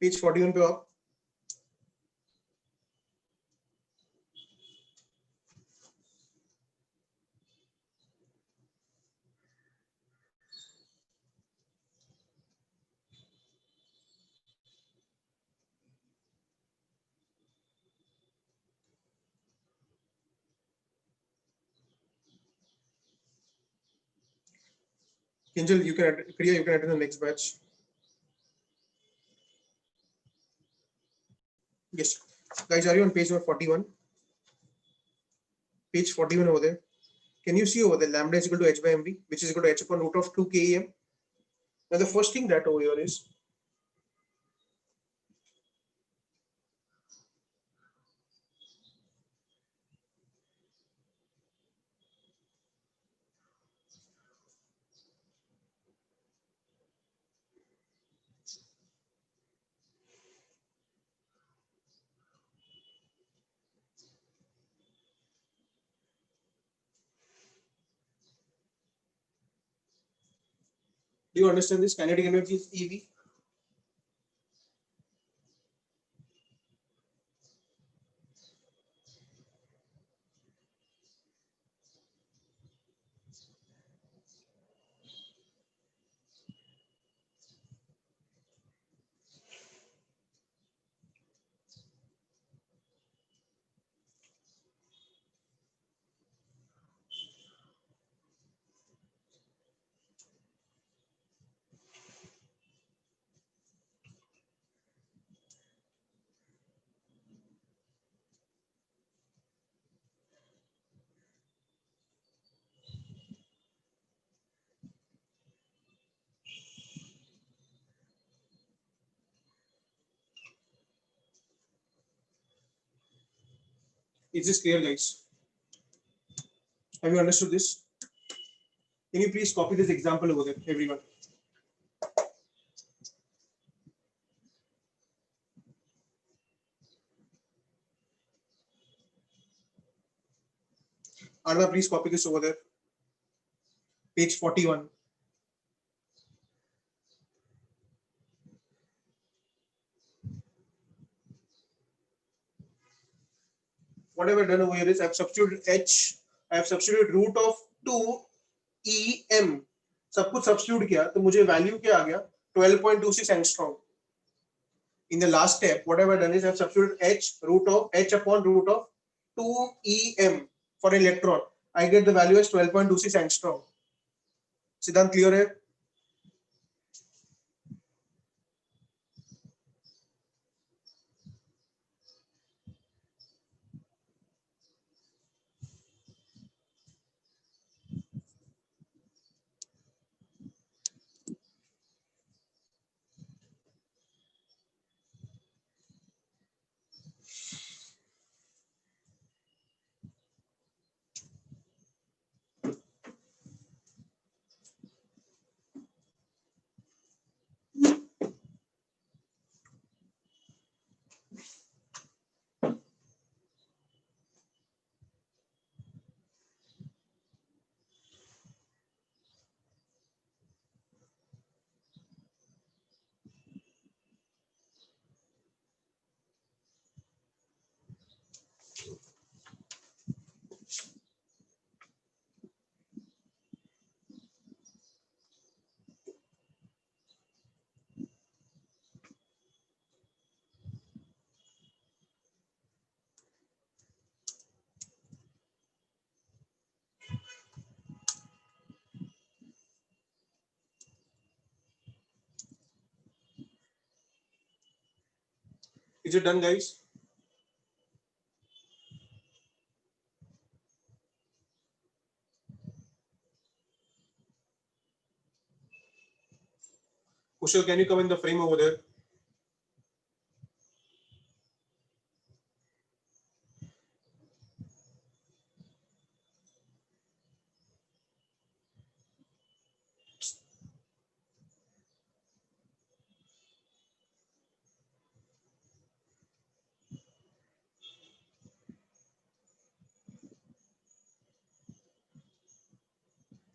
Page 41 पे आप Kinjal, you can Priya, you can attend the next batch. Yes, guys, are you on page number 41? Page 41 over there. Can you see over there lambda is equal to h by mv, which is equal to h upon root of 2 KEM? Now the first thing that over here is do you understand this? Kinetic energy is EV. Is this clear, guys? Have you understood this? Can you please copy this example over there, everyone? Arna, please copy this over there. Page 41. Whatever done over here is I have substituted h, I have substituted root of 2 EM. सब कुछ substitute किया तो मुझे value क्या आ गया 12.26 angstrom. In the last step, whatever done is I have substituted h root of h upon root of 2 EM for electron. I get the value as 12.26 angstrom. सिद्धांत clear है? Is it done, guys? Kushal, can you come in the frame over there?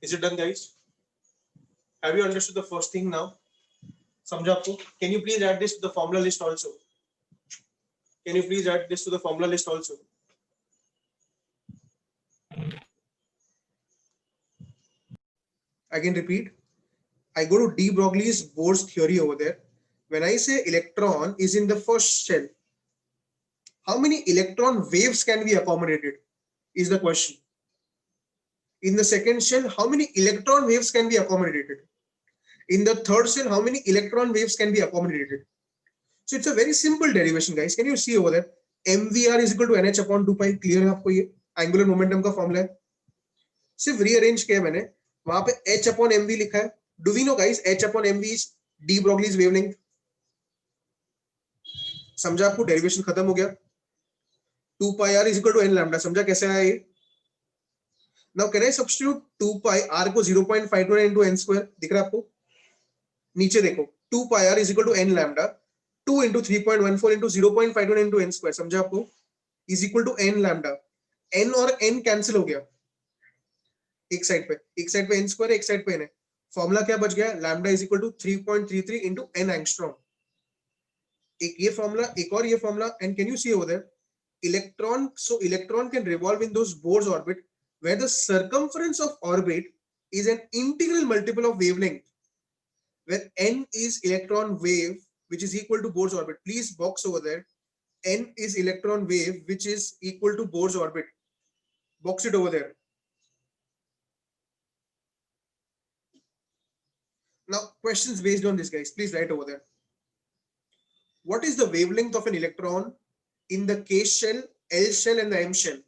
Is it done, guys? Have you understood the first thing now? समझा आपको? Can you please add this to the formula list also? Can you please add this to the formula list also? I can repeat. I go to de Broglie's Bohr's theory over there. When I say electron is in the first shell, how many electron waves can be accommodated is the question. In the second shell, how many electron waves can be accommodated? In the third shell, how many electron waves can be accommodated? So it's a very simple derivation, guys. Can you see over there? mvr is equal to nh upon 2 pi. Clear है आपको ये angular momentum का formula है. सिर्फ rearrange किया मैंने, वहां पे h upon mv लिखा है. Do we know, guys, h upon mv is de Broglie's wavelength? समझा आपको? डेरिवेशन खत्म हो गया. 2 pi r is equal to n lambda. समझा कैसे आया ये? Now can I substitute 2 pi r को 0.529 into n square? दिख रहा है आपको? नीचे देखो, 2 pi r is equal to n lambda. 2 into 3.14 into 0.529 into n square. समझा आपको? Is equal to n lambda. n और n कैंसिल हो गया एक साइड पे n स्क्वायर, एक साइड पे n है. फॉर्मूला क्या बच गया? Lambda is equal to 3.33 into n angstrom. एक ये फॉर्मूला, एक और ये formula. And can you see over there electron, so electron can revolve in those Bohr's orbit where the circumference of orbit is an integral multiple of wavelength, where n is electron wave which is equal to Bohr's orbit. Please box over there, n is electron wave which is equal to Bohr's orbit. Box it over there. Now questions based on this, guys, please write over there. What is the wavelength of an electron in the K shell, L shell and the M shell?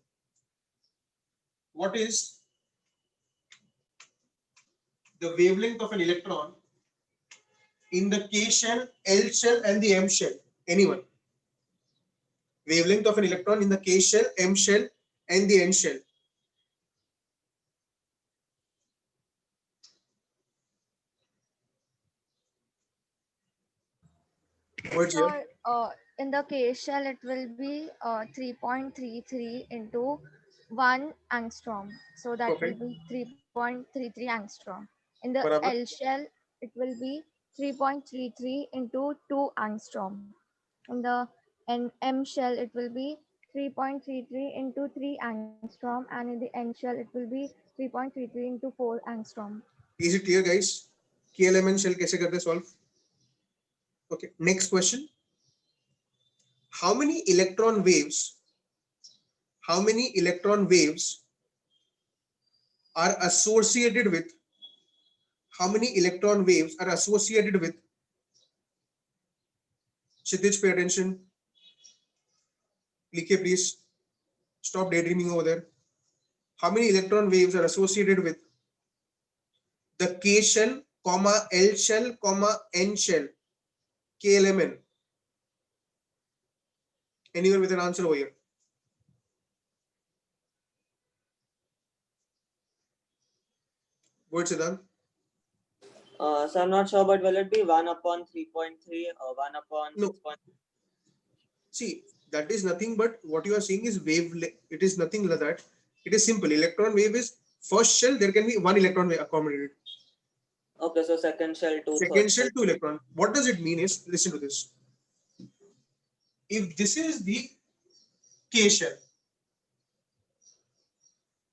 What is the wavelength of an electron in the K shell, L shell and the M shell? Anyone? Wavelength of an electron in the K shell, M shell and the N shell. What's So, here? in the K shell, it will be 3.33 into 1 angstrom. So that will Perfect. be 3.33 angstrom. In the Barabar. L shell, it will be 3.33 into 2 angstrom. In the M shell, it will be 3.33 into 3 angstrom, and in the N shell, it will be 3.33 into 4 angstrom. Is it clear, guys? KLM and shell कैसे करते solve? Okay. Next question. How many electron waves? How many electron waves are associated with? How many electron waves are associated with? Kshitij, pay attention. Likhe, please. Stop daydreaming over there. How many electron waves are associated with the K shell, comma L shell, comma N shell? KLMN. Anyone with an answer over here? What's it done? So I'm not sure, but will it be 1 upon 3.3 or 1 upon No. 6.3? See, that is nothing but what you are saying is wave. It is nothing like that. It is simple. Electron wave is first shell, there can be one electron wave accommodated. Okay, so second shell, 2 Second shell, 2 electron. What does it mean is, listen to this. If this is the K shell,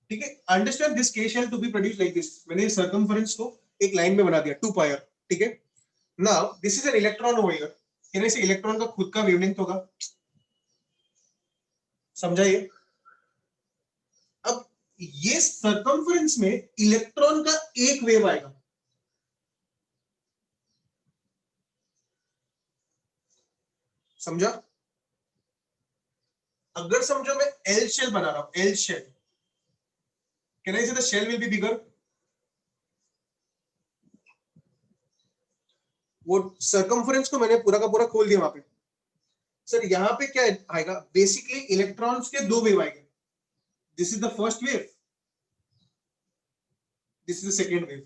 ठीक है, understand this K shell to be produced like this. मैंने circumference को एक line में बना दिया 2 pi r, ठीक है. Now this is an electron over here. कहने से इलेक्ट्रॉन का खुद का वेवलेंथ होगा. समझा ये? अब ये सर्कमफ्रेंस में इलेक्ट्रॉन का एक वेव आएगा. समझा? अगर समझो मैं एल शेल बना रहा हूं, L shell, can I say the shell will be bigger? वो सर्कमफ्रेंस को मैंने पूरा का पूरा खोल दिया वहां पे. सर यहां पे क्या आएगा? बेसिकली इलेक्ट्रॉन्स के दो वेव आएंगे. This is the first wave, this is the second wave.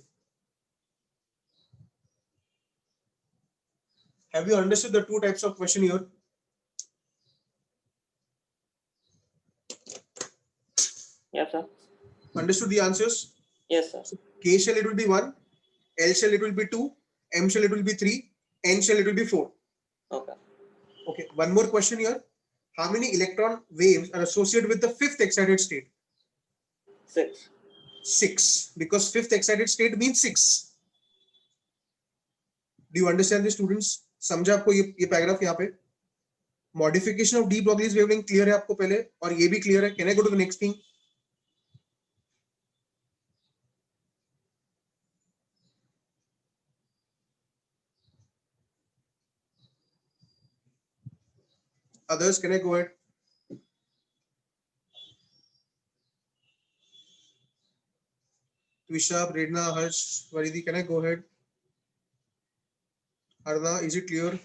Have you understood the two types of question here? Yes, sir. Understood the answers? Yes, sir. So K shell it will be 1, L shell it will be 2, M shell it will be 3, n shell it will be 4. Okay. Okay, one more question here. How many electron waves are associated with the fifth excited state? 6. 6, because fifth excited state means 6. Do you understand this, students? समझा आपको ये paragraph यहाँ पे? Modification of de Broglie's wavelength clear है आपको पहले, और ये भी क्लियर है. Can I go to the next thing? Others, can I go ahead? Twisha, Redna, Harsh, Varidi, can I go ahead? Arna, is it clear?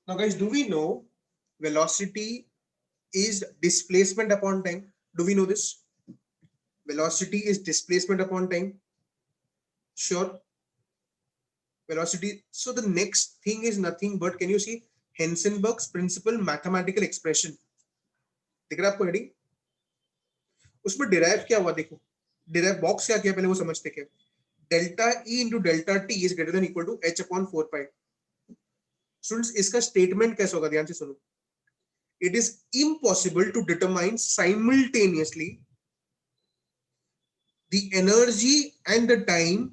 Now guys, do we know velocity is displacement upon time? Do we know this? Velocity is displacement upon time. Sure. Velocity. So the next thing is nothing but, can you see Heisenberg's principal mathematical expression? दिख रहा है आपको heading? उसमें derive क्या हुआ देखो. Derive box क्या किया पहले वो समझते क्या. Delta E into delta T is greater than equal to H upon 4 pi. Students इसका स्टेटमेंट कैसे होगा, ध्यान से सुनो. It is impossible to determine simultaneously the energy and the time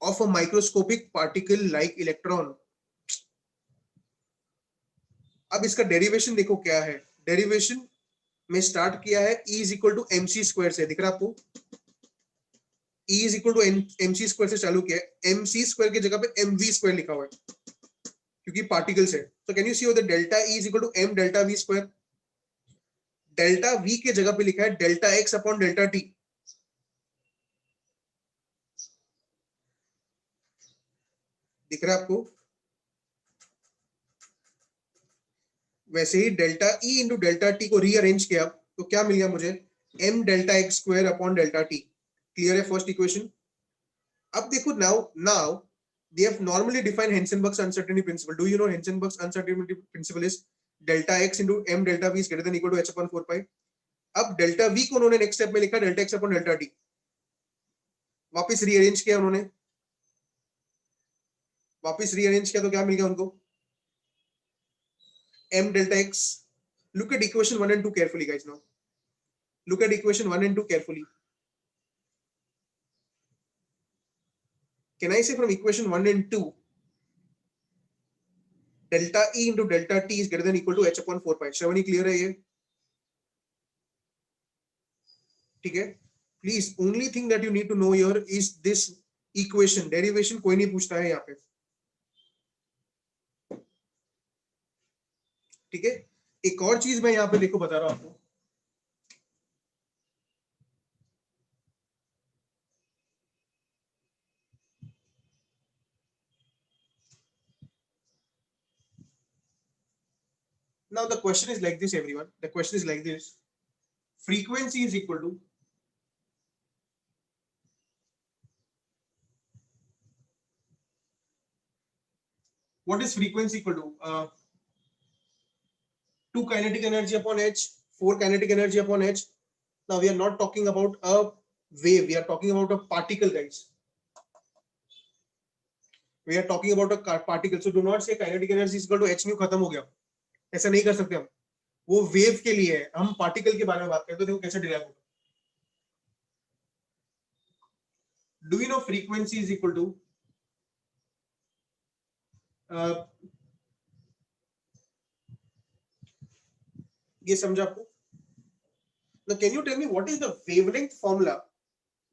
of a microscopic particle like electron. अब इसका derivation देखो क्या है. डेरिवेशन में स्टार्ट किया है E is equal to mc square से. दिख रहा है आपको? E is equal to mc square से चालू किया है. mc स्क्वायर की जगह पे mv स्क्वायर लिखा हुआ है क्योंकि पार्टिकल्स है. तो can you see the delta E is equal to m delta v square. Delta v के जगह पे लिखा है delta x upon delta t. दिख रहा है आपको? वैसे ही delta E into delta T को रीअरेंज किया तो क्या मिल गया मुझे? m delta x square upon delta T. Clear है फर्स्ट इक्वेशन? अब देखो now they have normally defined Heisenberg's uncertainty principle. Do you know Heisenberg's uncertainty principle is delta x into m delta v is greater than equal to h upon 4 pi. अब delta v को उन्होंने next step में लिखा delta x upon delta t. वापस rearrange किया उन्होंने. वापस rearrange किया तो क्या मिल गया उनको? m delta x. Look at equation 1 and 2 carefully guys now. Look at equation 1 and 2 carefully. Can I say from equation 1 and 2 delta E into delta t is greater than equal to h upon 4 pi. Shravani, clear है ये? ठीक है? Please, only thing that you need to know here is this equation. Derivation कोई नहीं पूछता है यहाँ पे. ठीक है? एक और चीज मैं यहाँ पे देखो बता रहा हूँ आपको. Now the question is like this, everyone. The question is like this. Frequency is equal to what is frequency equal to? 2 kinetic energy upon h, 4 kinetic energy upon h. Now we are not talking about a wave. We are talking about a particle, guys. We are talking about a particle. So do not say kinetic energy is equal to h nu खत्म हो गया. ऐसा नहीं कर सकते हम. वो wave के लिए है. हम पार्टिकल के बारे में बात करते हैं तो देखो कैसे डिराइव होगा. Do we know frequency is equal to ये समझा आपको? Now can you tell me what is the wavelength formula?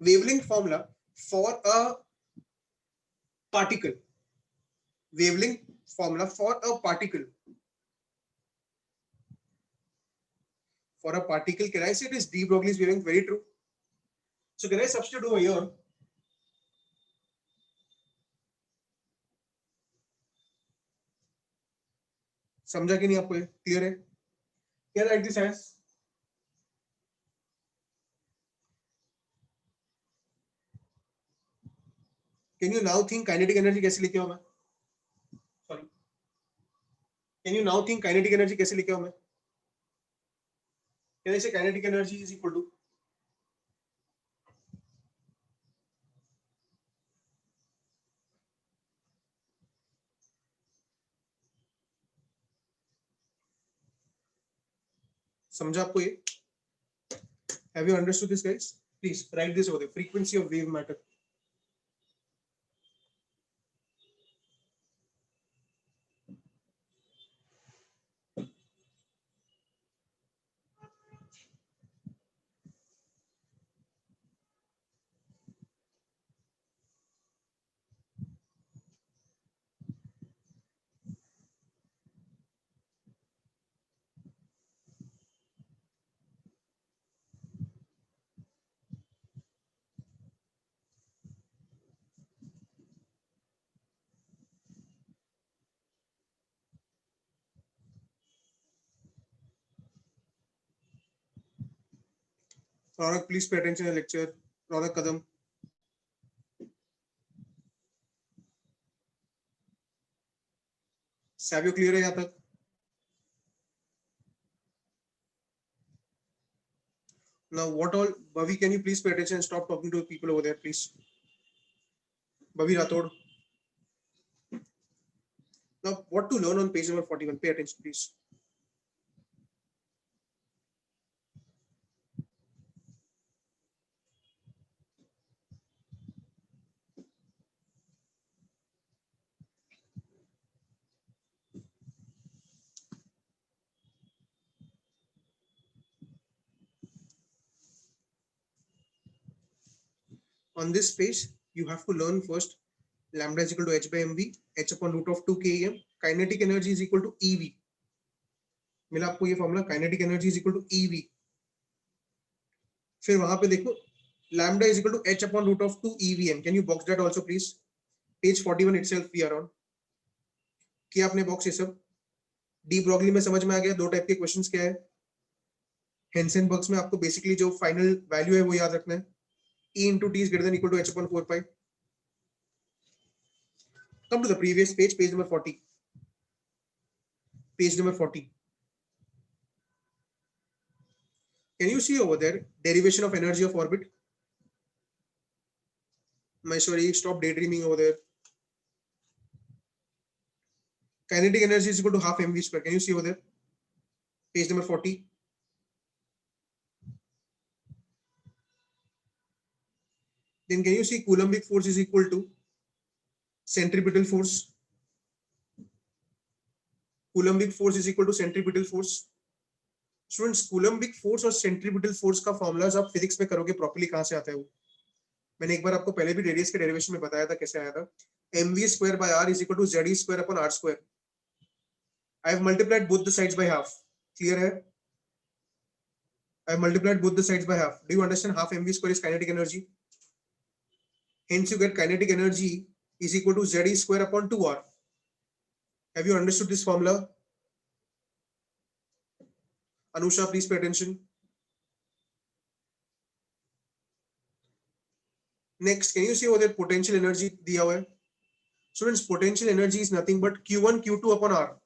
Wavelength formula for a particle. Wavelength formula for a particle. For a particle, can I say it is de Broglie's wavelength? Very true. So can I substitute over here? समझा कि नहीं आपको? Clear है? Can I write this as? Can you now think kinetic energy कैसे लिखे हो मैं? Sorry. Can you now think kinetic energy कैसे लिखे हो मैं? Can I say kinetic energy is equal to समझा आपको ये? Have you understood this, guys? Please write this over there. Frequency of wave matter. Ronak, please pay attention in the lecture. Ronak Kadam. Savio clear है यहाँ तक? Now what all, Bhavi, can you please pay attention and stop talking to people over there, please? Bhavi Rathod. Now what to learn on page number 41? Pay attention, please. On this page, you have to learn first lambda is equal to h by mv, h upon root of 2 kem. Kinetic energy is equal to ev. मिला आपको ये formula, kinetic energy is equal to ev. फिर वहां पे देखो lambda is equal to h upon root of 2 evm. Can you box that also, please? Page 41 itself we are on. क्या आपने box ये सब? डी ब्रॉगली में समझ में आ गया? दो टाइप के क्वेश्चंस क्या है? हेंसेनबर्ग्स में आपको बेसिकली जो फाइनल वैल्यू है वो याद रखना है. E into T is greater than equal to h upon 4 pi. Come to the previous page, page number 40. Page number 40. Can you see over there derivation of energy of orbit? Maheshwari, stop daydreaming over there. Kinetic energy is equal to half mv square. Can you see over there? Page number 40. Then can you see Coulombic force is equal to centripetal force? Coulombic force is equal to centripetal force. Students, Coulombic force और centripetal force का formulas आप physics में करोगे properly कहाँ से आता है वो? मैंने एक बार आपको पहले भी रेडियस के डेरिवेशन में बताया था कैसे आया था. mv square by r is equal to ze square upon r square. I have multiplied both the sides by half. Clear है? I have multiplied both the sides by half. Do you understand? Half mv square is kinetic energy. Hence you get kinetic energy is equal to ze square upon 2r. Have you understood this formula? Anusha, please pay attention. Next, can you see over there potential energy दिया हुआ है? Students, potential energy is nothing but Q1 Q2 upon R.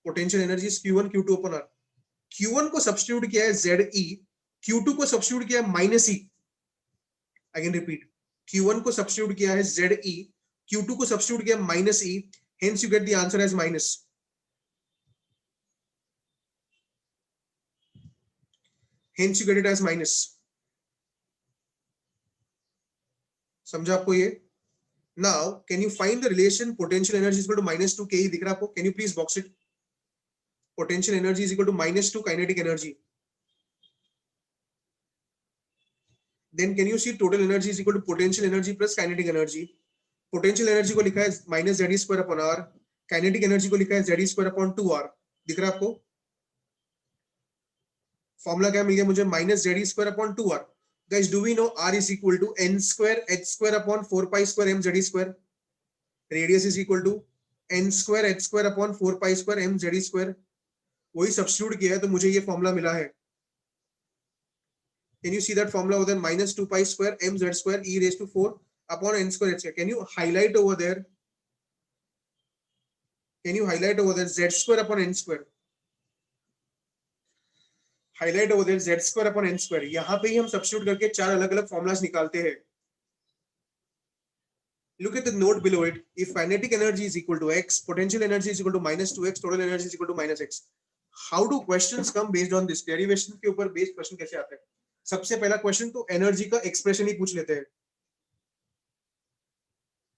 Potential energy is Q1 Q2 upon R. Q1 को substitute किया है ZE, Q2 को substitute किया है minus E. I can repeat. Q1 को substitute किया है ZE, Q2 को substitute किया है minus E. Hence you get the answer as minus. Hence you get it as minus. समझा आपको ये? Now, can you find the relation potential energy is equal to minus 2 ke? दिख रहा आपको? Can you please box it? Potential energy is equal to minus 2 kinetic energy. Then can you see total energy is equal to potential energy plus kinetic energy? Potential energy को लिखा है minus z square upon r. Kinetic energy को लिखा है z square upon 2r. दिख रहा आपको? Formula क्या मिल गया मुझे? minus z square upon 2r. Guys, do we know r is equal to n square h square upon 4 pi square m z square? Radius is equal to n square h square upon 4 pi square m z square. वही substitute किया है तो मुझे ये formula मिला है. Can you see that formula over there? Minus 2 pi square m z square e raised to 4 upon n square h square. Can you highlight over there? Can you highlight over there z square upon n square? Highlight over there z square upon n square. यहाँ पे ही हम substitute करके चार अलग-अलग formulas निकालते हैं. Look at the note below it. If kinetic energy is equal to x, potential energy is equal to minus 2x, total energy is equal to minus x. How do questions come based on this? Derivation के ऊपर based question कैसे आते हैं? सबसे पहला question तो energy का expression ही पूछ लेते हैं,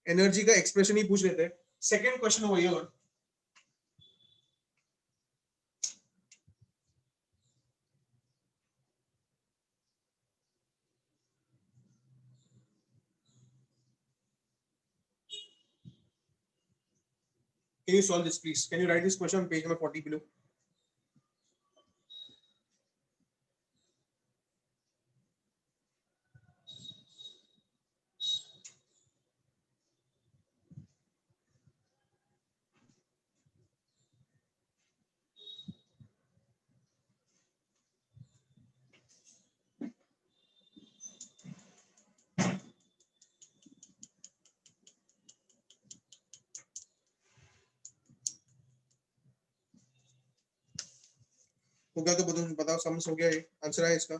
एनर्जी का एक्सप्रेशन ही पूछ लेते हैं. Second question over here, can you solve this please? Can you write this question on page number 40 below? हो गया तो बताओ, समझ हो गया? ये आंसर है इसका.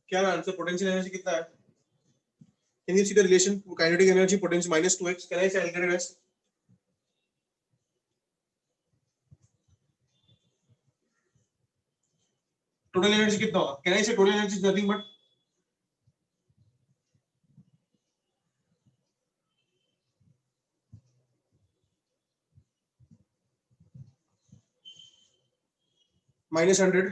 क्या आंसर? पोटेंशियल एनर्जी कितना है? Can you see the relation kinetic energy potential minus 2x? Can I say I'll get it as total energy कितना होगा? Can I say total energy is nothing but minus 100?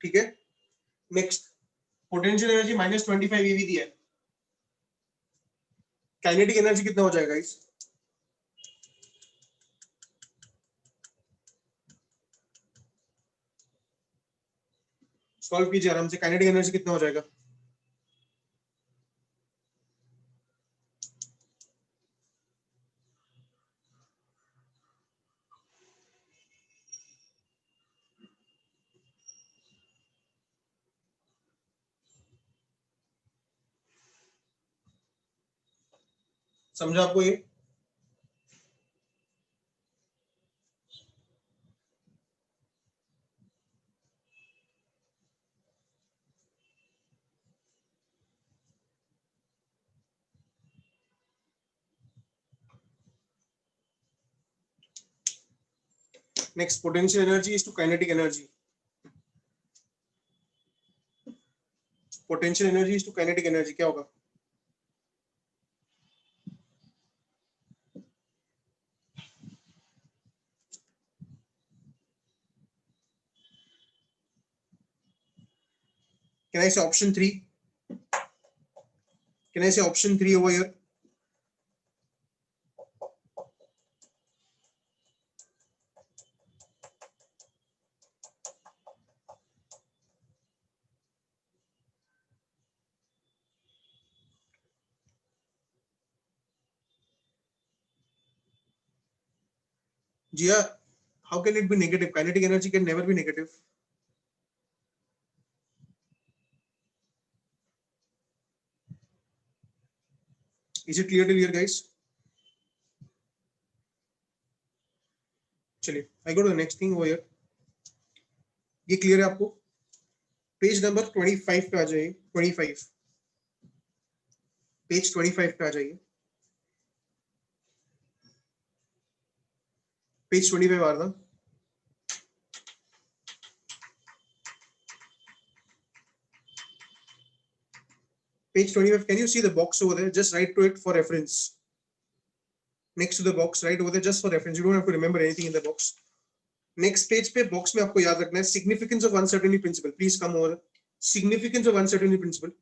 ठीक है. Next, potential energy minus 25 eV दिया है. Kinetic energy कितना हो जाएगा इस? सॉल्व कीजिए आराम से. काइनेटिक एनर्जी कितना हो जाएगा? समझा आपको ये? Next, potential energy is to kinetic energy. Potential energy is to kinetic energy क्या होगा? Can I say option 3? Can I say option 3 over here? Jia, how can it be negative? Kinetic energy can never be negative. Is it clear till here, guys? चलिए, I go to the next thing over here. ये clear है आपको? Page number 25 पे आ जाइए. 25 page 25 पे आ जाइए. Page 25 आ रहा. Page 25. Can you see the box over there? Just write to it for reference. Next to the box, right over there, just for reference. You don't have to remember anything in the box. Next page पे box में आपको याद रखना है significance of uncertainty principle. Please come over. Significance of uncertainty principle.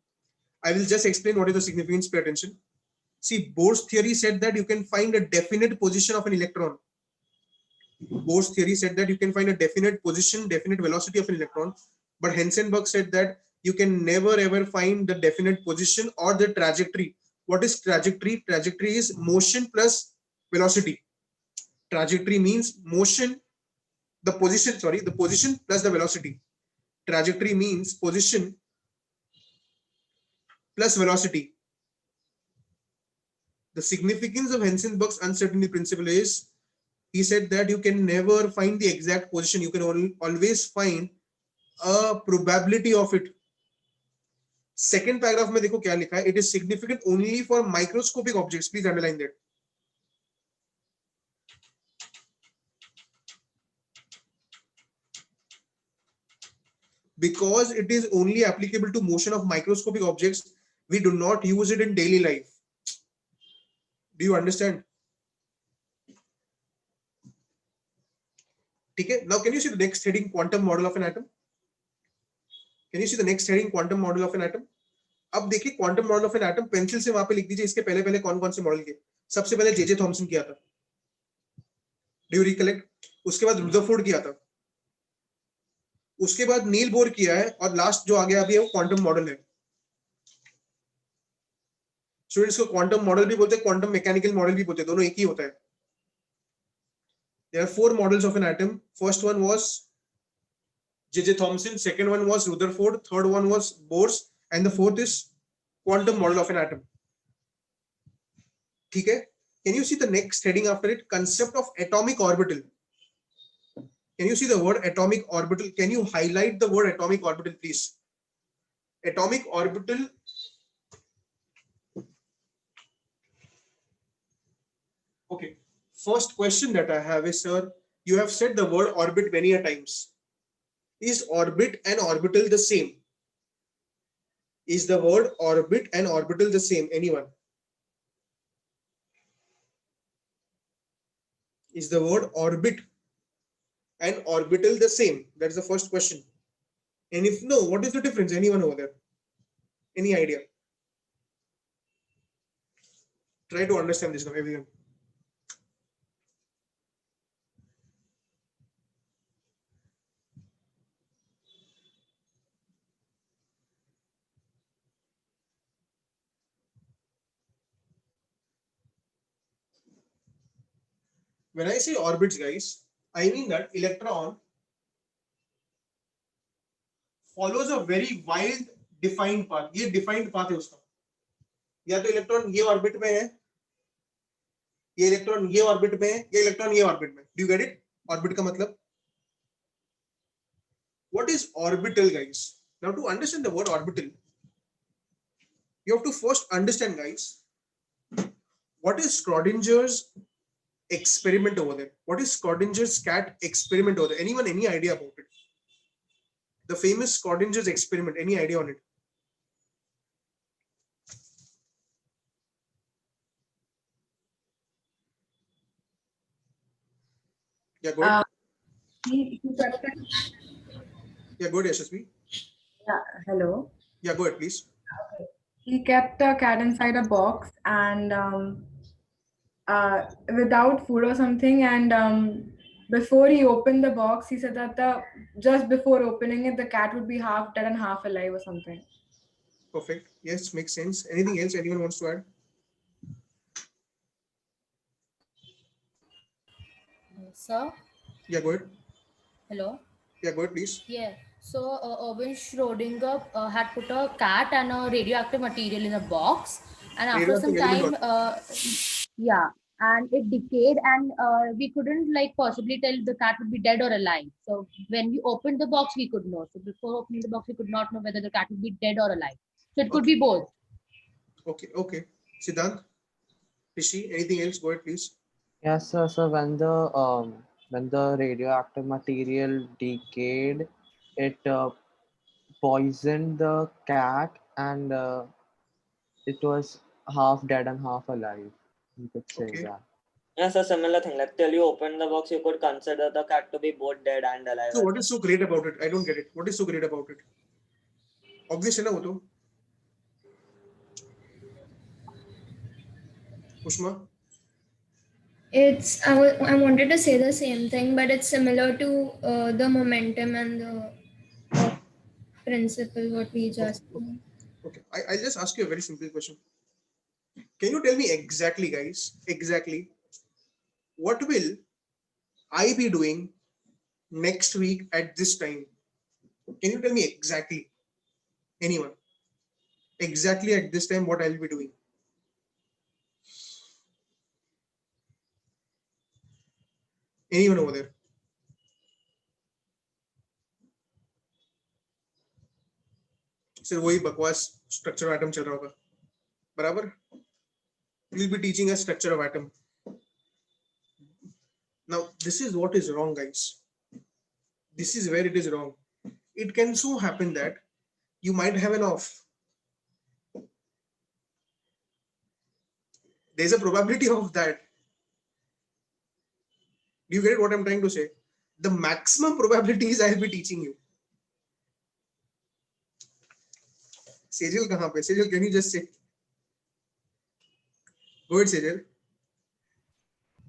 I will just explain what is the significance. Pay attention. See, Bohr's theory said that you can find a definite position of an electron. Bohr's theory said that you can find a definite position, definite velocity of an electron. But Heisenberg said that you can never ever find the definite position or the trajectory. What is trajectory? Trajectory is motion plus velocity. Trajectory means motion, the position plus the velocity. Trajectory means position plus velocity. The significance of Heisenberg's uncertainty principle is, he said that you can never find the exact position. You can always find a probability of it. Second paragraph में देखो क्या लिखा है, it is significant only for microscopic objects, please underline that. Because it is only applicable to motion of microscopic objects, we do not use it in daily life. Do you understand? Okay, now can you see the next heading, quantum model of an atom? Can you see the next heading, quantum model of an atom? अब देखिए quantum model of an atom, pencil से वहां पे लिख दीजिए इसके पहले पहले कौन कौन से मॉडल किए. सबसे पहले जे थॉमसन किया था, डू यू रिकलेक्ट? उसके बाद रुदरफोर्ड किया था, उसके बाद नील बोर किया है, और लास्ट जो आ गया अभी है वो क्वांटम मॉडल है. स्टूडेंट्स को क्वांटम मॉडल भी बोलते हैं, क्वांटम मैकेनिकल मॉडल भी बोलते हैं, दोनों एक ही होता है. There are 4 models of an atom. First one was J.J. Thomson, second one was Rutherford, third one was Bohr's, and the fourth is quantum model of an atom. ठीक है? Can you see the next heading after it? Concept of atomic orbital. Can you see the word atomic orbital? Can you highlight the word atomic orbital, please? Atomic orbital. Okay. First question that I have is, sir, you have said the word orbit many a times. Is orbit and orbital the same? Is the word orbit and orbital the same? Anyone? Is the word orbit and orbital the same? That's the first question. And if no, what is the difference? Anyone over there? Any idea? Try to understand this now, everyone. When I say orbits, guys, I mean that electron follows a very wild defined path. ये defined path है उसका. या तो electron ये orbit में है, ये electron ये ऑर्बिट में है, ये इलेक्ट्रॉन ये ऑर्बिट में. Do you get it? Orbit का मतलब. What is orbital, guys? Now to understand the word orbital, you have to first understand, guys, what is Schrodinger's experiment over there? What is Schrodinger's cat experiment over there? Anyone, any idea about it? The famous Schrodinger's experiment, any idea on it? Yeah, go ahead. Yeah, go ahead, Yashasvi. Yeah, hello. Yeah, go ahead, please. He kept a cat inside a box and without food or something, and before he opened the box, he said that just before opening it, the cat would be half dead and half alive or something. Perfect. Yes, makes sense. Anything else anyone wants to add? Sir, Yeah, go ahead. hello. Yeah, go ahead, please. Yeah. So Erwin Schrödinger had put a cat and a radioactive material in a box, and after some Radioactive element time, yeah, and it decayed, and we couldn't like possibly tell the cat would be dead or alive. So when we opened the box, we could know. So before opening the box, we could not know whether the cat would be dead or alive. So it could Okay. be both. Okay, okay. Siddhant, Rishi, anything else? Go ahead, please. Yes, sir. So when the radioactive material decayed, it poisoned the cat, and it was half dead and half alive. You could say Okay. that. Yes, a similar thing. Like till you open the box, you could consider the cat to be both dead and alive. So what is so great about it? I don't get it. What is so great about it? Obvious है ना वो तो. Ushma? It's I wanted to say the same thing, but it's similar to the momentum and the principle what we just. Okay. I'll just ask you a very simple question. Can you tell me exactly, guys, exactly what will I be doing next week at this time? Can you tell me exactly? Anyone? Exactly at this time what I'll be doing? Anyone over there? Sir, वही बकवास structure of atom चल रहा होगा, बराबर? We'll be teaching a structure of atom. Now this is what is wrong, guys. This is where it is wrong. It can so happen that you might have an off. There's a probability of that. Do you get what I'm trying to say? The maximum probabilities I'll be teaching you. Sejal kahan pe? Sejal, can you just say? Go ahead, Sejal.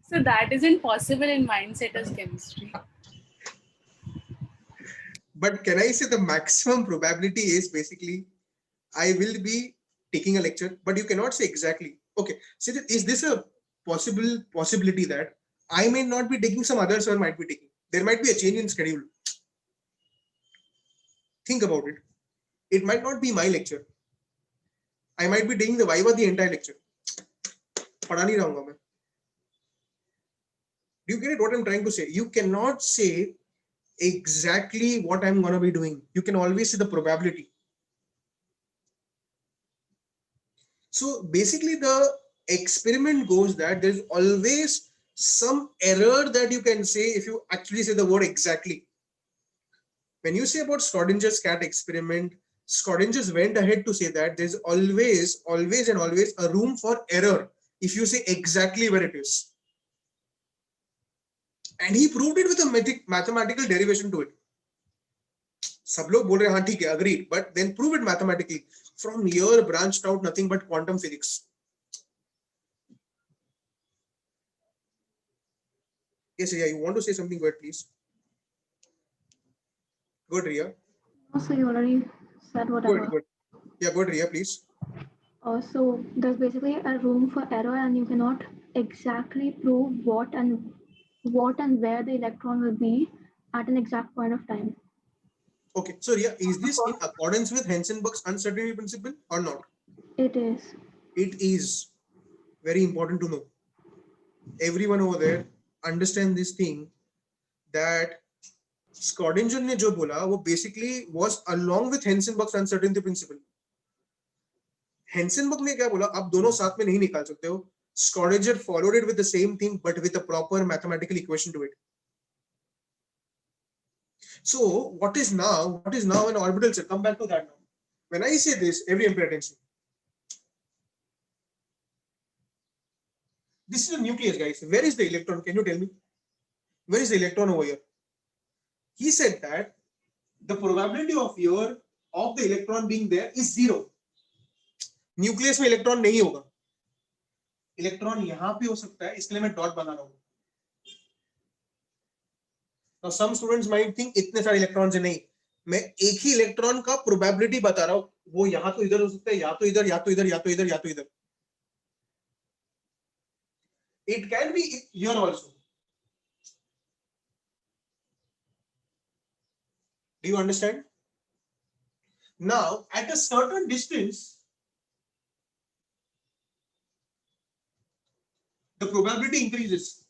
So that isn't possible in mindset as chemistry. But can I say the maximum probability is basically I will be taking a lecture, but you cannot say exactly. Okay, Sejal, is this a possibility that I may not be taking, some other sir might be taking? There might be a change in schedule. Think about it. It might not be my lecture. I might be taking the Viva the entire lecture. पढ़ा नहीं रहूंगा मैं. Do you get it? What I'm trying to say? You cannot say exactly what I'm gonna be doing. You can always say the probability. So basically, the experiment goes that there's always some error that you can say if you actually say the word exactly. When you say about Schrodinger's cat experiment, Schrodinger went ahead to say that there's always a room for error if you say exactly where it is. And he proved it with a mathematical derivation to it. सब लोग बोल रहे हैं हाँ ठीक है, agreed, but then prove it mathematically. From here branched out nothing but quantum physics. Yes, Riya, you want to say something? Go ahead, please. Go ahead, Riya. So you already said whatever. Good. Yeah, go ahead, Riya, please. So there's basically a room for error, and you cannot exactly prove what and where the electron will be at an exact point of time. Okay, so Riya, is this in accordance with Heisenberg's uncertainty principle or not? It is. It is very important to know. Everyone over there understand this thing that Schrodinger ने जो बोला वो basically was along with Heisenberg's uncertainty principle. Heisenberg ने क्या बोला, आप दोनों साथ में नहीं निकाल सकते हो. Schrodinger followed it with the same thing but with a proper mathematical equation to it. So what is now an orbital cell? Come back to that now. When I say this, everyone pay attention. This is a nucleus, guys. Where is the electron? Can you tell me? Where is the electron over here? He said that the probability of the electron being there is 0. Nucleus में electron नहीं होगा. Electron यहाँ पे हो सकता है, इसलिए मैं dot बना रहा हूँ. Now some students might think इतने सारे electrons है, नहीं. मैं एक ही electron का probability बता रहा हूँ. वो यहाँ तो इधर हो सकता है, या तो इधर, या तो इधर, या तो इधर, या तो इधर. It can be here also. Do you understand? Now, at a certain distance, the probability increases.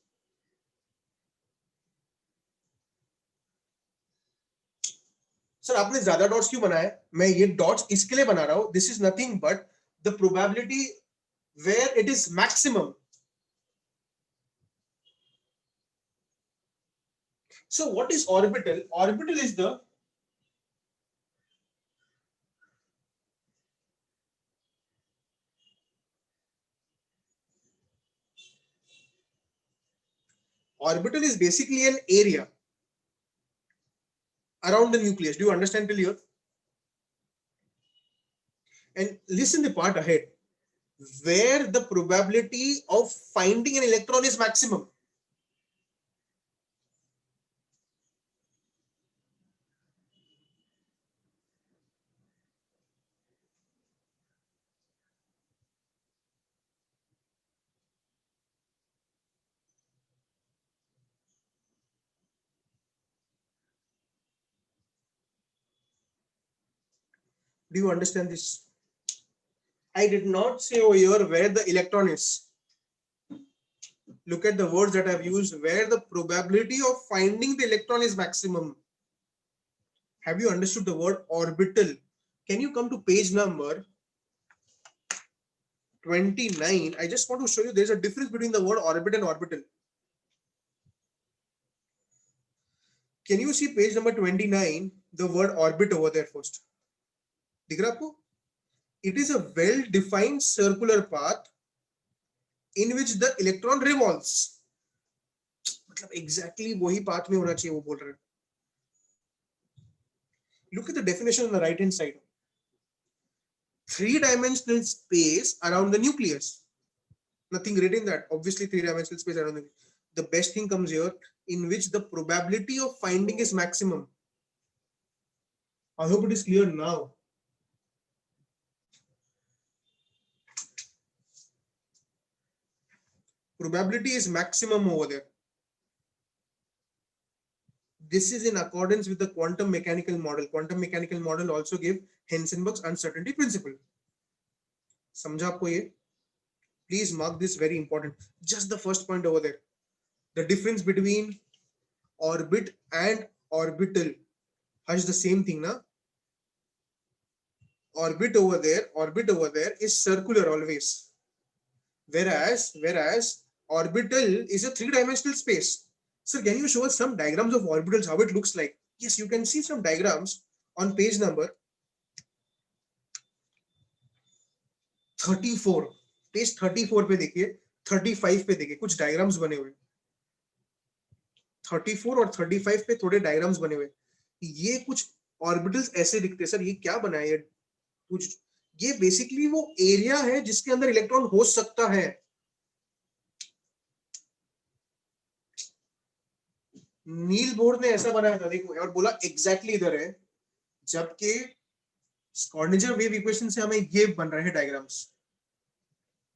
Sir, आपने ज्यादा dots क्यों बनाया? मैं ये dots इसके लिए बना रहा हूँ. This is nothing but the probability where it is maximum. So, what is orbital? Orbital is the orbital is basically an area around the nucleus. Do you understand till here? And listen the part ahead, where the probability of finding an electron is maximum. Do you understand this? I did not say over here where the electron is. Look at the words that I've used, where the probability of finding the electron is maximum. Have you understood the word orbital? Can you come to page number 29, I just want to show you there's a difference between the word orbit and orbital. Can you see page number 29, the word orbit over there first? दिख रहा आपको? It is a well-defined circular path in which the electron revolves. मतलब exactly वही path में होना चाहिए वो बोल रहे हैं. Look at the definition on the right hand side. 3-dimensional space around the nucleus. Nothing written in that. Obviously, 3-dimensional space around the nucleus. The best thing comes here, in which the probability of finding is maximum. I hope it is clear now. Probability is maximum over there. This is in accordance with the quantum mechanical model. Quantum mechanical model also give Heisenberg's uncertainty principle. समझा आपको ये? Please mark this, very important. Just the first point over there. The difference between orbit and orbital. Hush, the same thing, na? Orbit over there is circular always. Whereas orbital is a 3-dimensional space. Sir, can you show us some diagrams of orbitals, how it looks like? Yes, you can see some diagrams on page number 34. Page 34 पे देखिए, 35 पे देखिए, कुछ diagrams बने हुए. 34 और 35 पे थोड़े डायग्राम्स बने हुए. ये कुछ ऑर्बिटल्स ऐसे दिखते हैं. सर ये क्या बना है? कुछ ये बेसिकली वो एरिया है जिसके अंदर इलेक्ट्रॉन हो सकता है. नील बोर ने ऐसा बनाया था देखो, और बोला एग्जैक्टली इधर है, जबकि स्क्रॉडिंजर वेव इक्वेशन से हमें ये बन रहे हैं डायग्राम्स.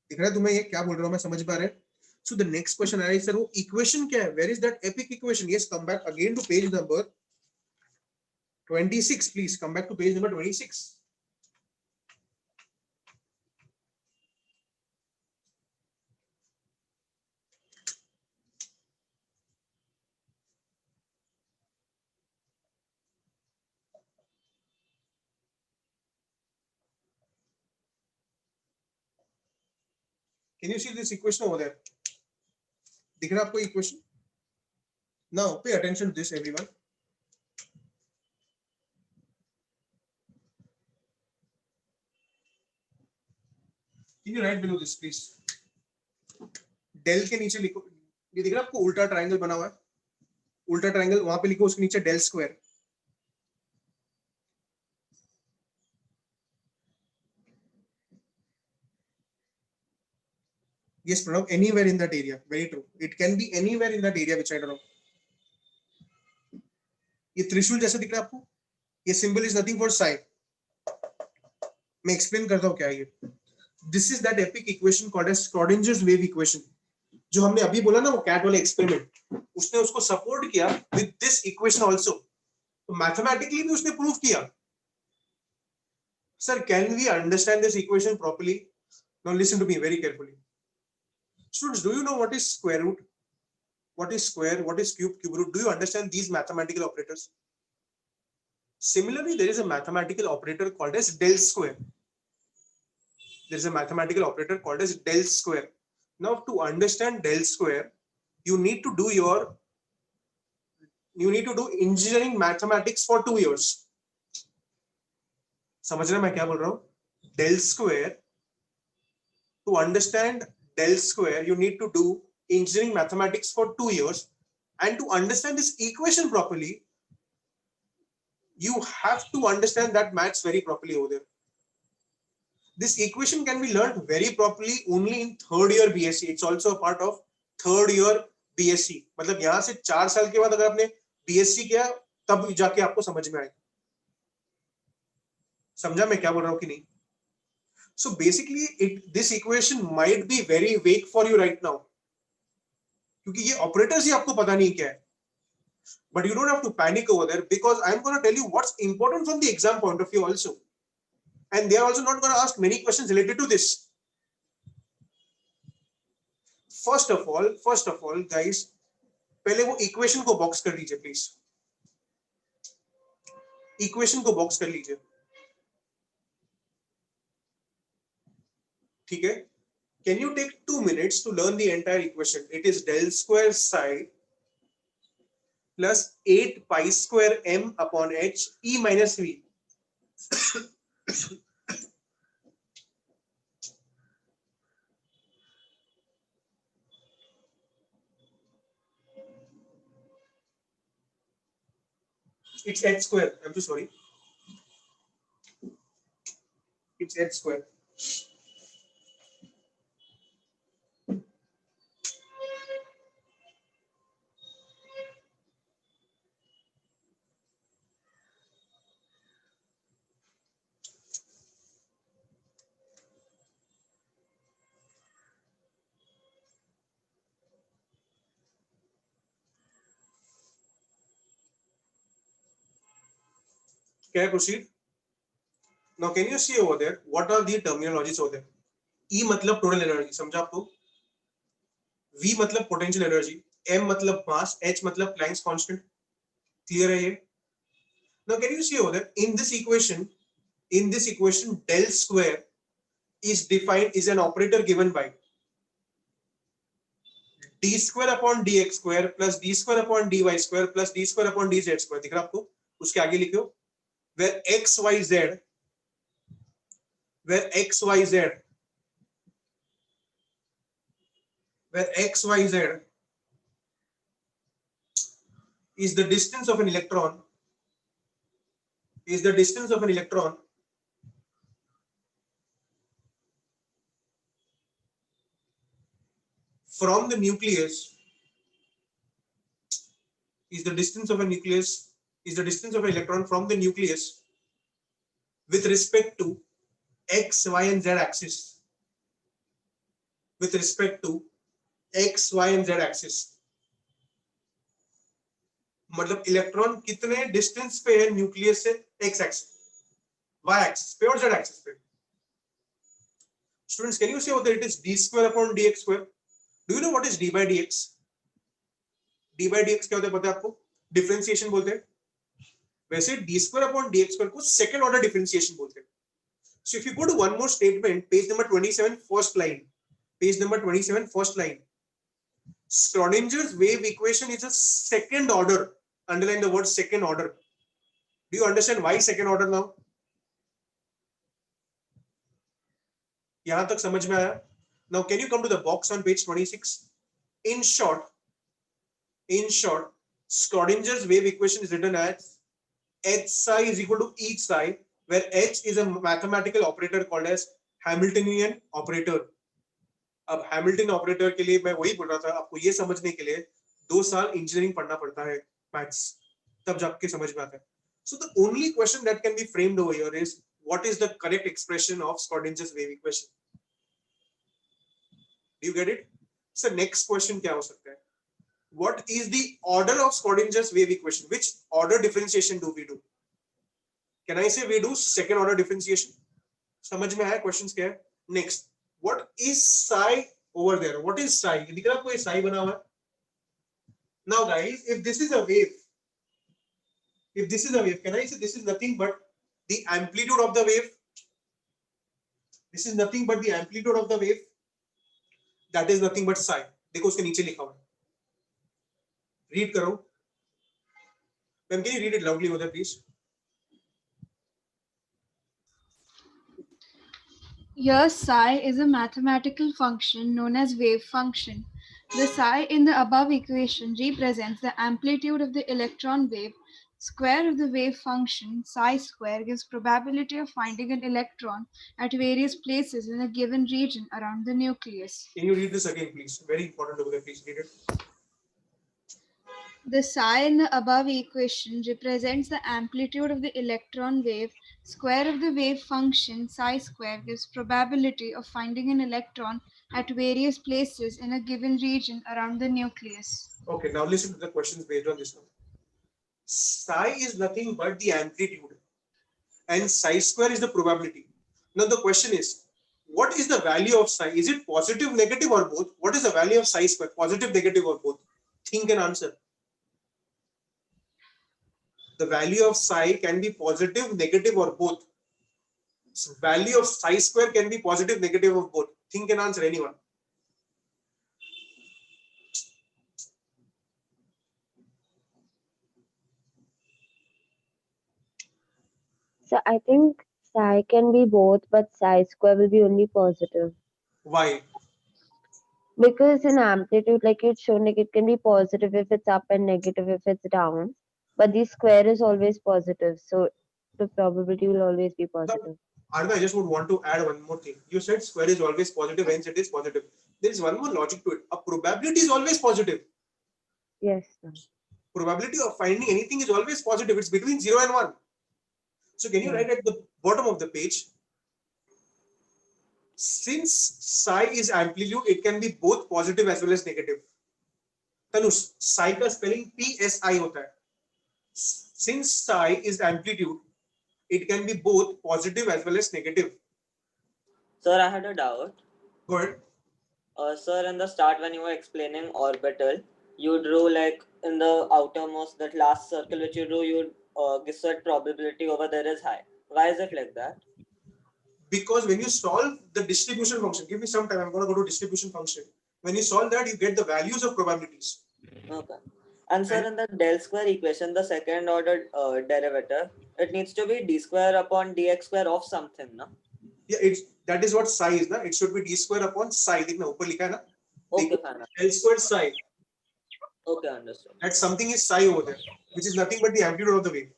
दिख रहा है तुम्हें ये क्या बोल रहा हूं मैं? समझ पा रहे? सो द नेक्स्ट क्वेश्चन है सर वो इक्वेशन क्या है? Where is that epic equation? Yes, come back again to page number 26. Please come back to page number 26. Can you see this equation over there? दिख रहा है आपको equation? Now pay attention to this, everyone. Can you write below this, please? Del के नीचे लिखो. ये दिख रहा है आपको उल्टा ट्रायंगल बना हुआ है. उल्टा ट्रायंगल वहां पे लिखो, उसके नीचे del square. Yes, Pranav, anywhere in that area. Very true. It can be anywhere in that area which I don't know. ये त्रिशूल जैसा दिख रहा है आपको? ये symbol is nothing for sign. मैं एक्सप्लेन करता हूँ क्या है ये. This is that epic equation called as Schrodinger's wave equation. जो हमने अभी बोला ना वो कैट वाला एक्सपेरिमेंट, उसने उसको सपोर्ट किया with this equation also. तो मैथमेटिकली भी उसने प्रूव किया. Sir, can we understand this equation properly? Now listen to me very carefully. Students, do you know what is square root? What is square? What is cube? Cube root? Do you understand these mathematical operators? Similarly, there is a mathematical operator called as del square. There is a mathematical operator called as del square. Now, to understand del square, you need to do engineering mathematics for 2 years. समझ रहे हैं मैं क्या बोल रहा हूँ? Del square. To understand del square, you need to do engineering mathematics for 2 years, and to understand this equation properly, you have to understand that maths very properly over there. This equation can be learned very properly only in 3rd year BSc. It's also a part of 3rd year BSc. मतलब यहाँ से 4 साल के बाद अगर आपने BSc किया तब जाके आपको समझ में आएगा. समझा मैं क्या बोल रहा हूँ कि नहीं? So basically, this equation might be very vague for you right now, क्योंकि ये operators ही आपको पता नहीं क्या है. But you don't have to panic over there, because I'm going to tell you what's important from the exam point of view also, and they are also not going to ask many questions related to this. First of all, guys, पहले वो equation को box कर लीजिए please. Equation को box कर लीजिए. ठीक है? Can you take 2 minutes to learn the entire equation? It is del square psi plus 8 pi square m upon h e minus v. It's h square. I'm so sorry. It's h square. Can I proceed? Now, can you see over there what are the terminologies over there? E मतलब total energy, समझा आपको? V मतलब potential energy, M मतलब mass, H मतलब Planck's constant. Clear है ये? Now, can you see over there in this equation, del square is defined is an operator given by d square upon dx square plus d square upon dy square plus d square upon dz square. दिख रहा है आपको? उसके आगे लिखो where x y z is the distance of an electron from the nucleus, is the distance of an electron from the nucleus with respect to x, y and z axis. With respect to x, y and z axis. मतलब electron कितने distance पे है nucleus से x axis, y axis पे और z axis पे. Students, can you say whether it is d square upon dx square? Do you know what is d by dx? d by dx क्या होता है पता है आपको? डिफरेंशिएशन बोलते हैं. वैसे d square upon dx square को सेकंड ऑर्डर डिफरेंशिएशन बोलते हैं. So if you go to one more statement, page number 27, first line. Page number 27, first line. Schrodinger's wave equation is a second order. Underline the word second order. Do you understand why second order now? यहां तक समझ में आया? Now can you come to the box on page 26? In short, Schrodinger's wave equation is written as h psi is equal to each psi, where h is a mathematical operator called as Hamiltonian operator. अब Hamilton operator के लिए मैं वही बोल रहा था, आपको ये समझने के लिए 2 साल इंजीनियरिंग पढ़ना पड़ता है, मैथ्स, तब जाके समझ में आता है. So the only question that can be framed over here is what is the correct expression of Schrodinger's wave equation? Do you get it? So next question क्या हो सकता है? What is the order of Schrodinger's wave equation? Which order differentiation do we do? Can I say we do second order differentiation? समझ में आया questions क्या है? Next, what is psi over there? What is psi? दिख रहा है आपको ये psi बना हुआ है. Now guys, if this is a wave, can I say this is nothing but the amplitude of the wave? This is nothing but the amplitude of the wave. That is nothing but psi. देखो उसके नीचे लिखा हुआ है. Read करो. Ma'am, can you read it loudly over there, please? Here, psi is a mathematical function known as wave function. The psi in the above equation represents the amplitude of the electron wave. Square of the wave function psi square gives probability of finding an electron at various places in a given region around the nucleus. Can you read this again, please? Very important over there. Please read it. The psi in the above equation represents the amplitude of the electron wave. Square of the wave function psi square gives probability of finding an electron at various places in a given region around the nucleus. Okay, now listen to the questions based on this one. Psi is nothing but the amplitude and psi square is the probability. Now the question is, what is the value of psi? Is it positive, negative or both? What is the value of psi square? Positive, negative or both? Think and answer. The value of psi can be positive, negative or both. So value of psi square can be positive, negative or both. Think and answer, anyone. So I think psi can be both, but psi square will be only positive. Why? Because in amplitude, like you'd shown, like it can be positive if it's up and negative if it's down. But the square is always positive. So the probability will always be positive. Arda, I just would want to add one more thing. You said square is always positive, hence it is positive. There is one more logic to it. A probability is always positive. Yes. Probability of finding anything is always positive. It's between 0 and 1. So can you write at the bottom of the page? Since psi is amplitude, it can be both positive as well as negative. Tanush, psi का spelling PSI होता है. Since psi is amplitude, it can be both positive as well as negative. Sir, I had a doubt. Go ahead. Sir, in the start when you were explaining orbital, you drew like in the outermost, that last circle which you drew, you said probability over there is high. Why is it like that? Because when you solve the distribution function, give me some time, I'm going to go to distribution function. When you solve that, you get the values of probabilities. Okay. And sir, in the del square equation, the second order derivative, it needs to be d square upon dx square of something, no? Yeah, that is what psi is, na? It should be d square upon psi. देखना ऊपर लिखा है ना? Okay, fine. Del square psi. Okay, understood. That something is psi over there, which is nothing but the amplitude of the wave.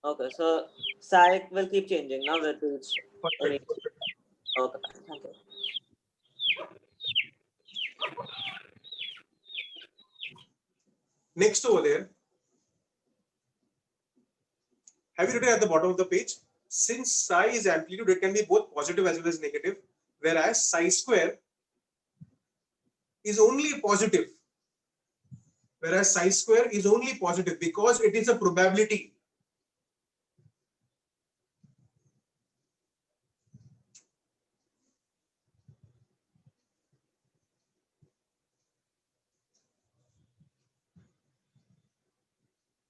Okay, so psi will keep changing now with each. Okay, thank you. Next over there, have you written at the bottom of the page? Since psi is amplitude, it can be both positive as well as negative, whereas psi square is only positive. Whereas psi square is only positive because it is a probability.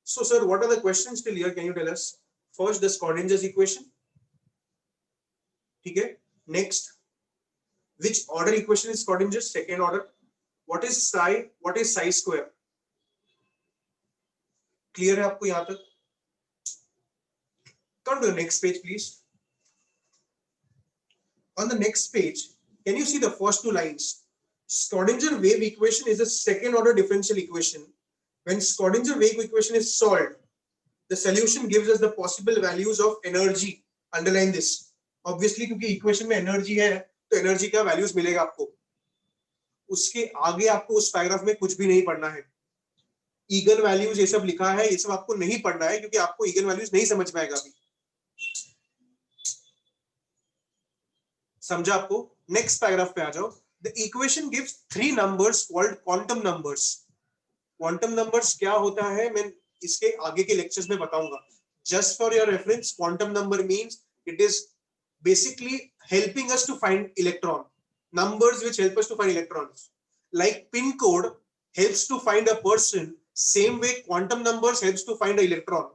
So, sir, what are the questions till here? Can you tell us? First, the Schrödinger's equation. Okay. Next, which order equation is Schrödinger's? Second order. What is psi? What is psi square? Clear है आपको यहाँ तक? Come to the next page, please. On the next page, can you see the first two lines? Schrödinger wave equation is a second order differential equation. When Schrödinger wave equation is solved, the solution gives us the possible values of energy. Underline this. Obviously, क्योंकि equation में energy है, तो energy का values मिलेगा आपको. उसके आगे आपको उस पैराग्राफ में कुछ भी नहीं पढ़ना है. ईगन वैल्यूज ये सब लिखा है, ये सब आपको नहीं पढ़ना है क्योंकि आपको ईगन वैल्यूज नहीं समझ में आएगा अभी. समझा आपको? नेक्स्ट पैराग्राफ पे आ जाओ. The equation gives 3 numbers called quantum numbers. Quantum numbers क्या होता है मैं इसके आगे के लेक्चर्स में बताऊंगा. Just for your reference, quantum number means it is basically helping us to find electron. Numbers which help us to find electrons. Like pin code helps to find a person, same way quantum numbers helps to find an electron.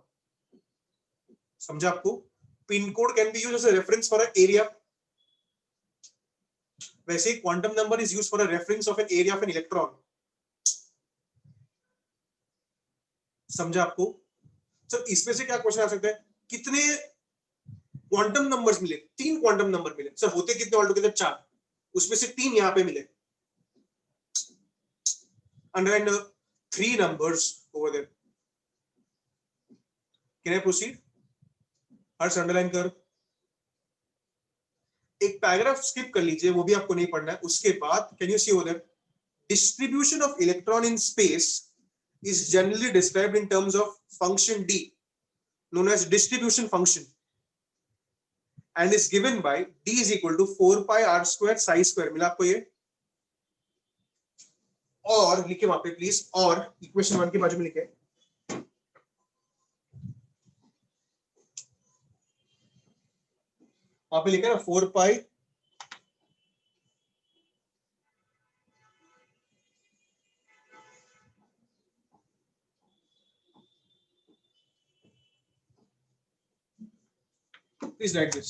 समझा आपको? Pin code can be used as a reference for an area. वैसे quantum number is used for a reference of an area of an electron. समझा आपको? Sir इसमें से क्या question आ सकता है? कितने क्वांटम नंबर्स मिले? 3 क्वांटम नंबर मिले. सर होते कितने ऑल टुगेदर? 4. उसमें से 3 यहां पे मिले. Underline 3 numbers over there. Can I proceed? Harsh underline कर. एक पैराग्राफ स्किप कर लीजिए, वो भी आपको नहीं पढ़ना है. उसके बाद can you see over there? Distribution of electron in space is generally described in terms of function d, known as distribution function, and is given by d is equal to 4 pi r square psi square. मिला आपको ये? और लिखे वहां पे please, और equation 1 के बाजू में लिखे. वहां पे लिखा है 4 pi please write this.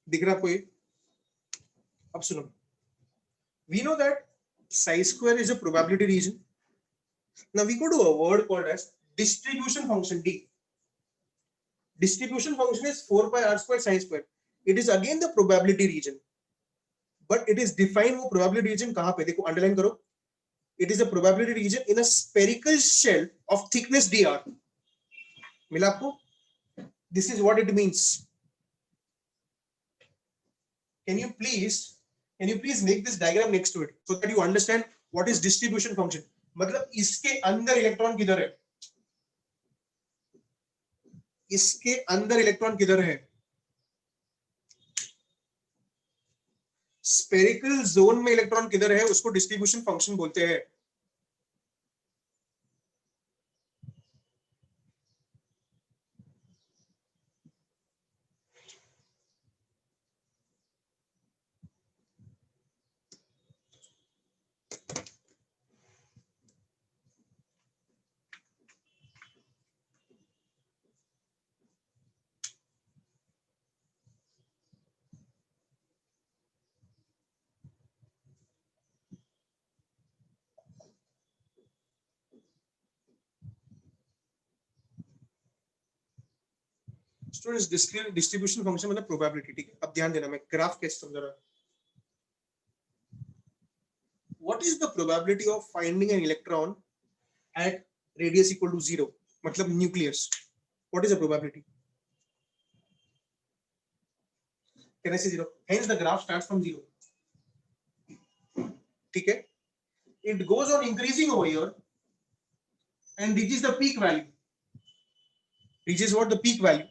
दिख रहा आपको ये? अब सुनो, we know that psi square is a probability region. Now we go to a word called as distribution function D. Distribution function is 4 pi r square psi square. It is again the probability region, but it is defined वो probability region कहाँ पे? देखो underline करो. It is a probability region in a spherical shell of thickness dr. मिला आपको? This is what it means. Can you please make this diagram next to it so that you understand what is distribution function? मतलब इसके अंदर electron किधर है? इसके अंदर electron किधर है? स्पेरिकल जोन में इलेक्ट्रॉन किधर है उसको डिस्ट्रीब्यूशन फंक्शन बोलते हैं. स्टूडेंट्स डिस्ट्रीब्यूशन फंक्शन मतलब प्रोबेबिलिटी. ठीक है, अब ध्यान देना, मैं ग्राफ कैसे समझा रहा हूं. What is the probability of finding an electron at radius equal to 0? मतलब nucleus. What is the probability? Can I say 0? Hence the graph starts from 0. ठीक है? It goes on increasing over here and reaches the peak value. Reaches what? The peak value.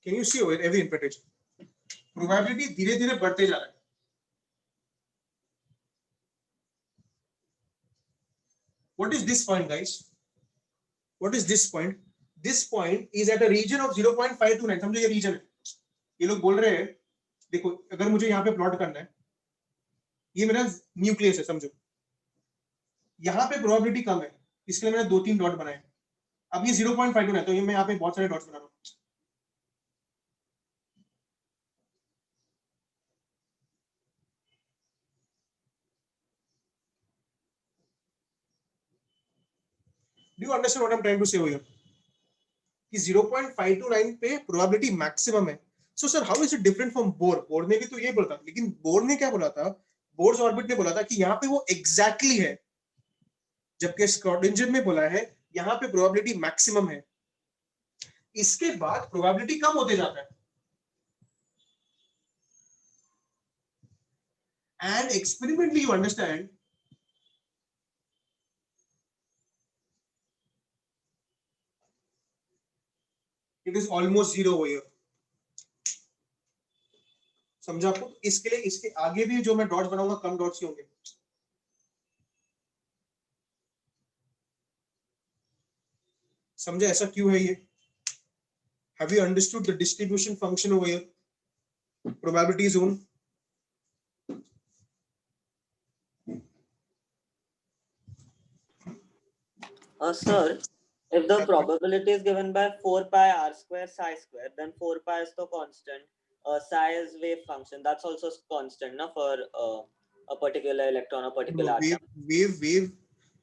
Can you see over every interpretation? Probability धीरे धीरे बढ़ते जा रहा है. What is this point, guys? What is this point? This point is at a region of 0.529. समझो ये region है. ये लोग बोल रहे हैं, देखो अगर मुझे यहाँ पे प्लॉट करना है, ये मेरा न्यूक्लियस है समझो. यहाँ पे प्रोबेबिलिटी कम है, इसके लिए मैंने 2-3 डॉट बनाए. अब ये 0.52 है, तो ये मैं यहाँ पे बहुत सारे डॉट्स बना रहा हूँ. Do you understand what I'm trying to say over here? कि 0.529 पे प्रोबेबिलिटी मैक्सिमम है. So sir, how is it different from Bohr? Bohr ने भी तो ये बोला था, लेकिन Bohr ने क्या बोला था? Bohr's orbit ने बोला था कि यहाँ पे वो exactly है, जबकि Schrödinger में बोला है यहाँ पे प्रोबेबिलिटी मैक्सिमम है. इसके बाद प्रोबेबिलिटी कम होते जाता है. And experimentally you understand it is almost zero over here. समझा आपको? इसके लिए इसके आगे भी जो मैं डॉट्स बनाऊंगा कम डॉट्स ही होंगे. समझा ऐसा क्यों है ये? Have you understood the distribution function over here? Probability zone. Sir, if the probability is given by 4 pi r square psi square, then 4 pi is the constant. Psi is wave function. That's also constant, na, for a particular electron, a particular atom. Wave.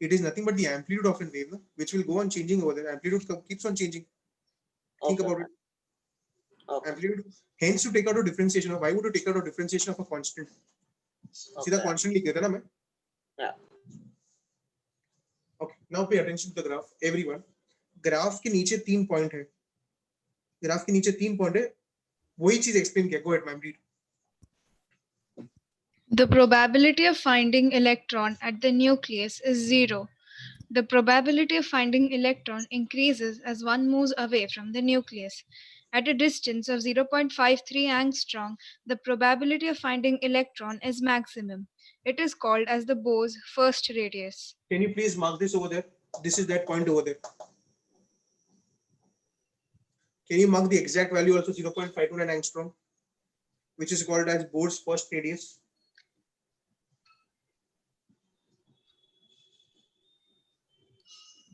It is nothing but the amplitude of a wave, which will go on changing over there. Amplitude keeps on changing. Think about it. Okay. Amplitude. Hence, to take out a differentiation. Why would you take out a differentiation of a constant? See the constant लिख देता ना मैं. Yeah. Okay. Now pay attention to the graph, everyone. Graph के नीचे 3 point है. Graph के नीचे 3 point है. वही चीज एक्सप्लेन किया. Go ahead, ma'am. Read. The probability of finding electron at the nucleus is 0. The probability of finding electron increases as one moves away from the nucleus. At a distance of 0.53 angstrom, the probability of finding electron is maximum. It is called as the Bose first radius. Can you please mark this over there? This is that point over there. Can you mark the exact value also 0.529 angstrom, which is called as Bohr's first radius?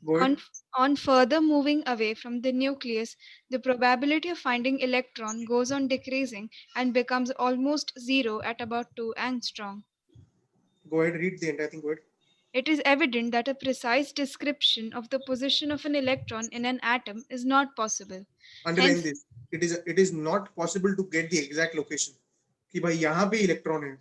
Go ahead. On further moving away from the nucleus, the probability of finding electron goes on decreasing and becomes almost zero at about 2 angstrom. Go ahead, read the entire thing. Go ahead. It is evident that a precise description of the position of an electron in an atom is not possible. Underline Hence- this. It is not possible to get the exact location. कि भाई यहाँ पे electron है.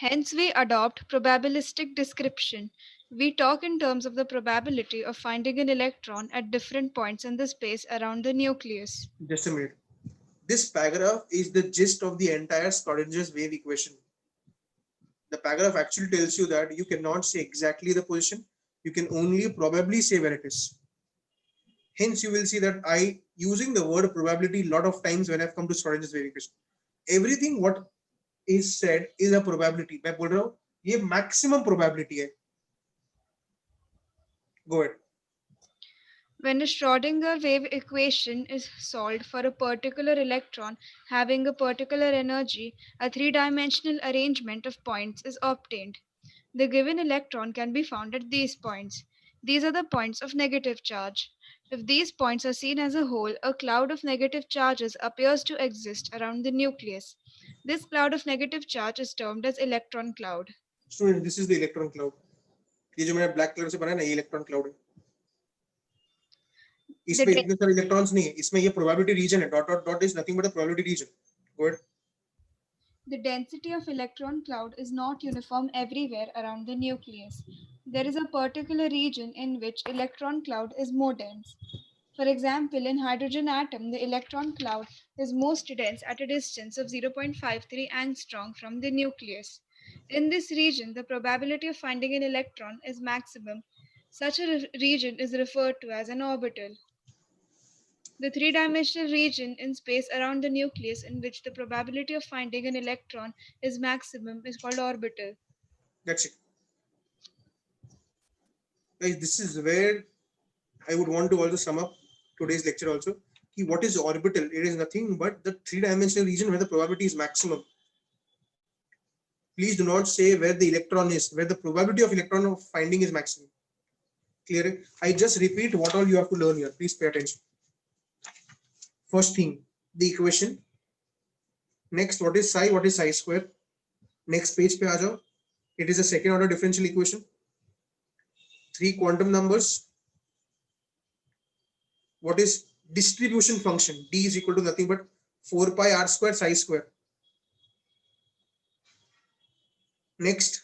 Hence, we adopt probabilistic description. We talk in terms of the probability of finding an electron at different points in the space around the nucleus. Just a minute. This paragraph is the gist of the entire Schrodinger's wave equation. The paragraph actually tells you that you cannot say exactly the position. You can only probably say where it is. Hence, you will see that I using the word probability a lot of times when I've come to Schrodinger's wave equation. Everything what is said is a probability. मैं बोल रहा हूँ ये maximum probability है. Go ahead. When a Schrodinger wave equation is solved for a particular electron having a particular energy, a three-dimensional arrangement of points is obtained. The given electron can be found at these points. These are the points of negative charge. If these points are seen as a whole, a cloud of negative charges appears to exist around the nucleus. This cloud of negative charge is termed as electron cloud. Student, this is the electron cloud. ये जो मैंने black color से बनाया ना ये electron cloud है. इसमें इतने सारे electrons नहीं है. इसमें ये probability region है. Dot dot dot is nothing but a probability region. Go ahead. The density of electron cloud is not uniform everywhere around the nucleus. There is a particular region in which electron cloud is more dense. For example, in hydrogen atom, the electron cloud is most dense at a distance of 0.53 angstrom from the nucleus. In this region, the probability of finding an electron is maximum. Such a region is referred to as an orbital. The three-dimensional region in space around the nucleus in which the probability of finding an electron is maximum is called orbital. That's it. Guys, this is where I would want to also sum up today's lecture also. What is orbital? It is nothing but the three-dimensional region where the probability is maximum. Please do not say where the electron is, where the probability of electron of finding is maximum. Clear? I just repeat what all you have to learn here. Please pay attention. First thing, the equation. Next, what is psi? What is psi square? Next page pe aa jao. It is a second order differential equation. 3 quantum numbers. What is distribution function? D is equal to nothing but 4 pi r square psi square. Next,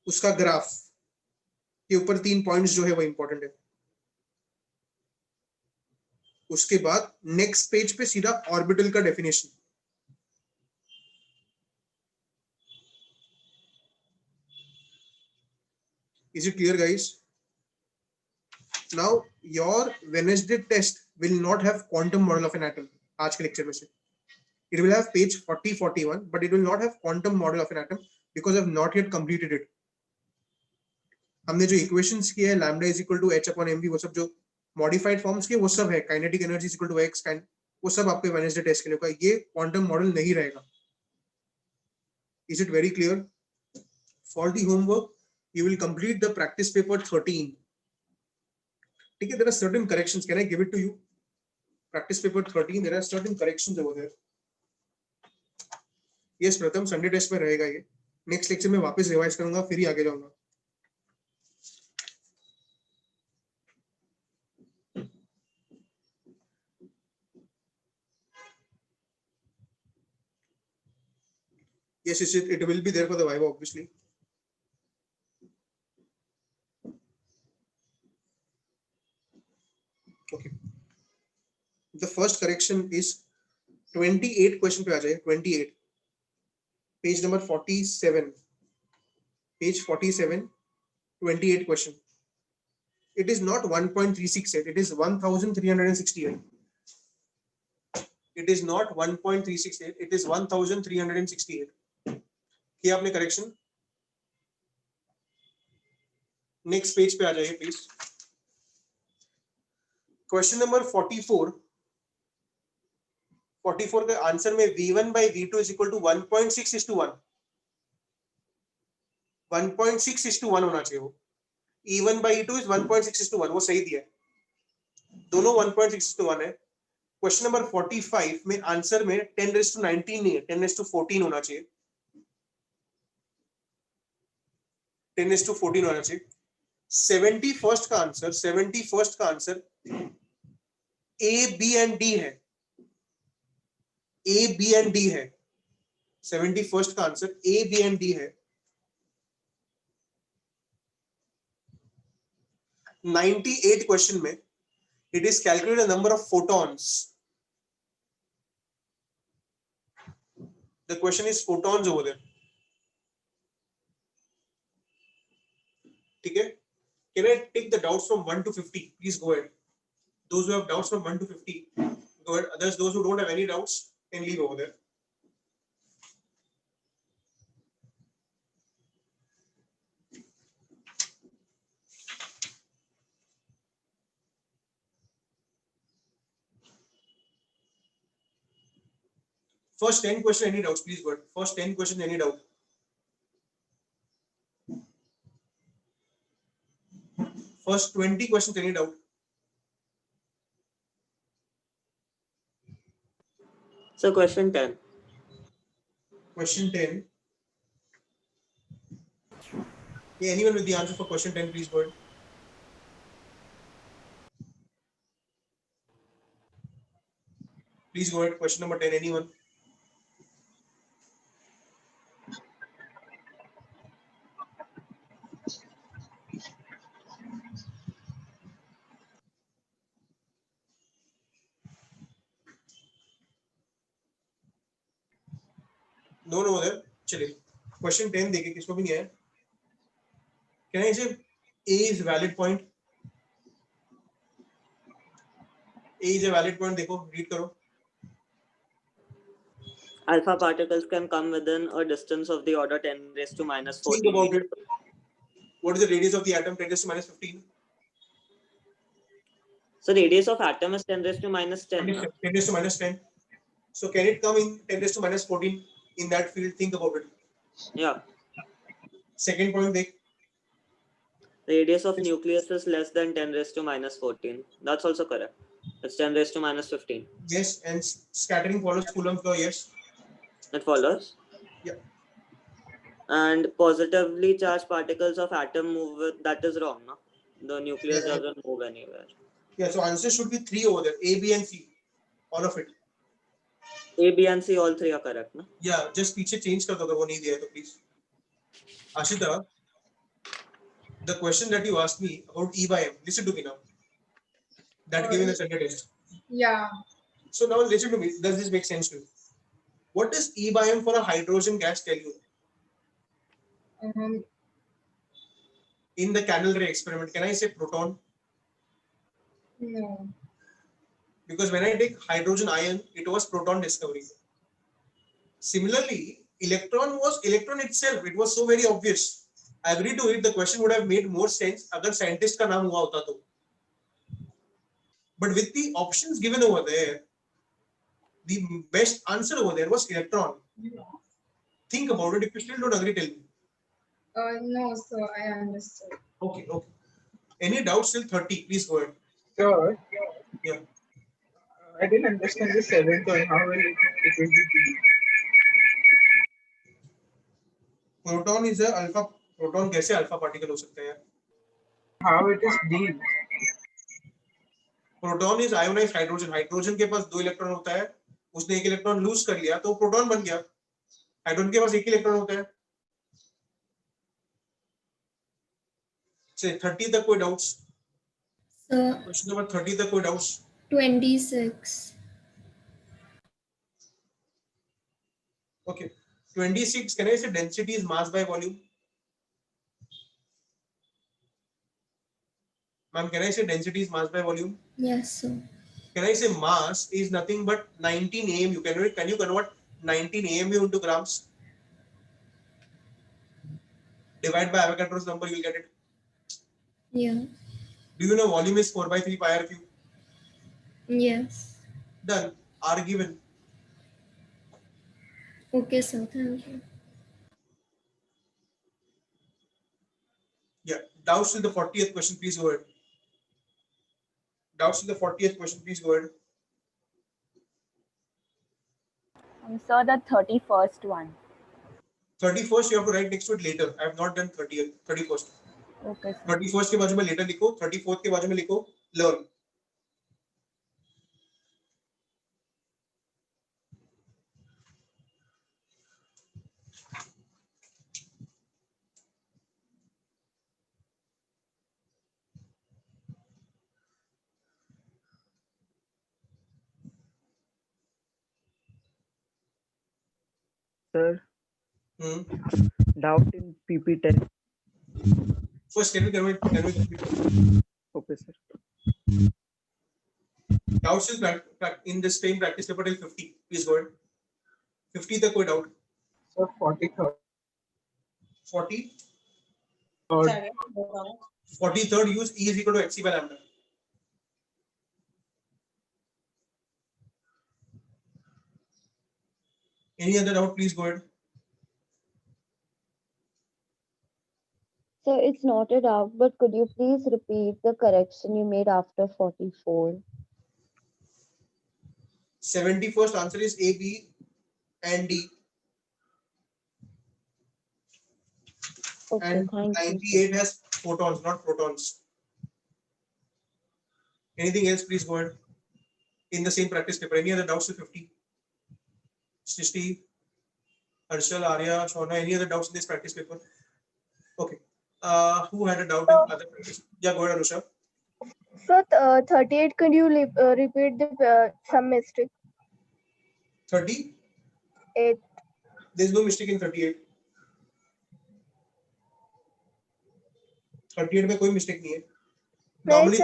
उसका graph के ऊपर 3 points जो है वो important है. उसके बाद next page पे सीधा ऑर्बिटल का definition. Is it clear, guys? Now your Wednesday test will not have quantum model of an atom. आज के लेक्चर में से it will have page 40-41, but it will not have quantum model of an atom because I have not yet completed it. हमने जो equations किए हैं lambda is equal to h upon mv, वो सब जो modified forms के वो सब है. Kinetic energy is equal to x, वो सब आपके Wednesday test के लिए होगा. ये quantum model नहीं रहेगा. Is it very clear? For the homework, you will complete the practice paper 13. Okay, there are certain corrections. Can I give it to you? Practice paper 13. There are certain corrections over there. Yes, प्रथम Sunday test में रहेगा ये. Next lecture में वापस revise करूँगा, फिर ही आगे जाऊँगा. Yes, it will be there for the Viva, obviously. Okay. The first correction is 28 question पे आ जाए. 28. Page number 47. Page 47. 28 question. It is not 1.368. It is 1368. It is not 1.368, it is 1368. किया आपने correction? Next page पे आ जाइए please. Question number 44. 44 का answer में V1 by V2 is equal to 1.6:1. 1.6:1 होना चाहिए वो. E1 by E2 is 1.6:1. वो सही दिया है. दोनों 1.6:1 है. क्वेश्चन नंबर 45 में आंसर में 10⁻19 नहीं है, 10⁻14 होना चाहिए. 10⁻14 होना चाहिए. 71st का answer A, B and D है. A, B and D है. 71st का answer A, B and D है. 98 क्वेश्चन में it is calculate the number of photons. The question is photons over there. ठीक है? Can I take the doubts from 1 to 50? Please go ahead. Those who have doubts from 1 to 50, go ahead. Others, those who don't have any doubts, can leave over there. First 10 questions, any doubts? Please go ahead. First 10 questions, any doubt? First 20 questions, any doubt? So question 10. Question 10. Yeah, anyone with the answer for question 10, please go ahead. Please go ahead. Question number 10, anyone? No over there. चलिए. Question 10 देखिए किसको भी नहीं आया. Can I say A is a valid point? A is a valid point. देखो, read करो. Alpha particles can come within a distance of the order 10⁻⁻14. Think about it. What is the radius of the atom? 10⁻15. So radius of atom is 10⁻10. 10⁻10. So can it come in 10⁻14 in that field? Think about it. Yeah. Second point, देख. Radius of nucleus is less than 10⁻14. That's also correct. It's 10⁻15. Yes, and scattering follows Coulomb's law. Yes. It follows. Yeah. And positively charged particles of atom move with, that is wrong, no? The nucleus Yeah. doesn't move anywhere. Yeah, so answer should be 3 over there. A, B and C. All of it. A, B and C, all three are correct, no? Yeah, just पीछे change कर दो अगर वो नहीं दिया है तो please. Ashita, the question that you asked me about E by M, listen to me now. That given the Sunday test. Yeah. So now listen to me. Does this make sense to you? What does E by M for a hydrogen gas tell you? In the candle ray experiment, can I say proton? No. Because when I take hydrogen ion, it was proton discovery. Similarly, electron was electron itself. It was so very obvious. I agree to it. The question would have made more sense अगर scientist का नाम हुआ होता तो. But with the options given over there, the best answer over there was electron. Think about it. If you still don't agree, tell me. No, so I understood. Okay, okay. Any doubts till 30? Please go ahead. Sure. Yeah. I didn't understand the seventh one. How will it will be D? Proton is a alpha. Proton कैसे alpha particle हो सकता है? How it is D? Proton is ionized hydrogen. Hydrogen के पास 2 electron होता है. उसने 1 electron lose कर लिया तो प्रोटॉन बन गया. हाइड्रोजन के पास 1 इलेक्ट्रॉन होता है. से 30 तक कोई डाउट्स? क्वेश्चन नंबर 30 तक कोई doubts? 26. Okay. 26. Can I say density is mass by volume? Ma'am, can I say density is mass by volume? Yes, sir. Can I say mass is nothing but 19 AMU? Can you convert 19 AMU into grams? Divide by Avogadro's number, you'll get it. Yeah. Do you know volume is 4/3 pi r cube? Yes. Done. R given. Okay, sir. Thank you. Yeah. Doubts till the 40th question, please go ahead. Doubts till the 40th question, please go ahead. Sir, the 31st one. 31st you have to write next to it later. I have not done 30th, 31st. Okay, sir. 31st के बाजू में later लिखो, 34th के बाजू में लिखो learn. Sir, Hmm. doubt in PP10. First, can we Okay, sir. doubts in the same practice paper till 50. Please go ahead. 50 तक कोई doubt? So 43rd. 40. Third. 43rd use E is equal to hc by lambda. Any other doubt? Please go ahead. So it's not a doubt, but could you please repeat the correction you made after 44? 71st answer is A, B, and D. Okay, And thank you. 98 has photons, not protons. Anything else? Please go ahead. In the same practice paper. Any other doubts to 50? Srishti, Harshal, Arya, Shona, any other doubts in this practice paper? Okay. Who had a doubt in other practice? Yeah, go ahead, Anusha. So 38, could you repeat the some mistake? 30? 8. There's no mistake in 38. 38 में कोई mistake नहीं है. Normally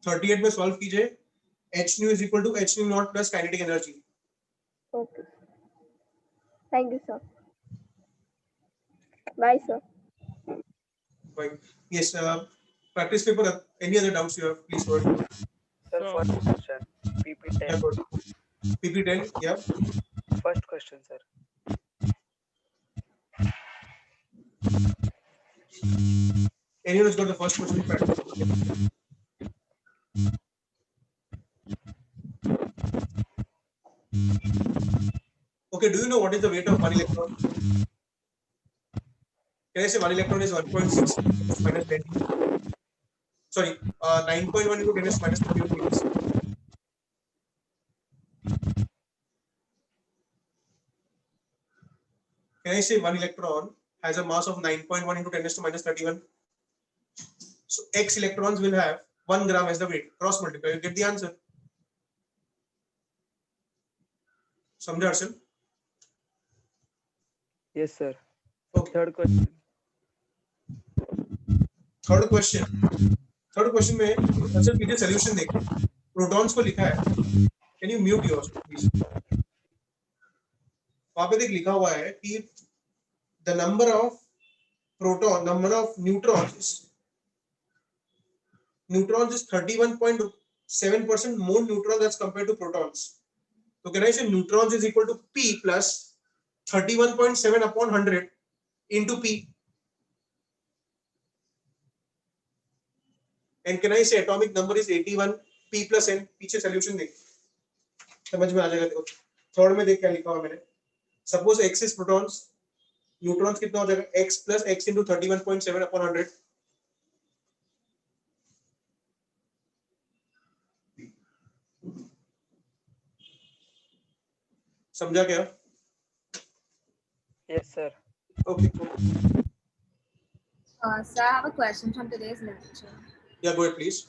38 में solve कीजिए. H nu is equal to H nu naught plus kinetic energy. Okay. Thank you, sir. Bye, sir. Right. Yes. Practice paper. Any other doubts you have? Please go ahead. Sir, first question. PP10. PP10. Yeah. First question, sir. Anyone who's got the first question in practice? Okay. Do you know what is the weight of one electron? Can I say one electron is 1.6 minus 10? Sorry, 9.1 into 10 minus 21 meters. Can I say one electron has a mass of 9.1 into 10 minus 31? So X electrons will have 1 gram as the weight. Cross multiply, you get the answer. Samjha, Arshal? Yes, sir. Okay. Third question. Third question में answer पीछे solution देखो. Protons को लिखा है. Can you mute yours please? वहां पे देख लिखा हुआ है कि the number of neutrons is 31.7% more neutrons as compared to protons. So can I say neutrons is equal to P plus 31.7 upon 100 into P? And can I say atomic number is 81 P plus N? पीछे solution देख समझ में आ जाएगा. देखो third में देख क्या लिखा हुआ मैंने. Suppose X is protons, neutrons कितना हो जाएगा? X plus X into 31.7 upon 100. समझा क्या? Yes, sir. Okay. Sir, I have a question from today's lecture. Yeah, go ahead, please.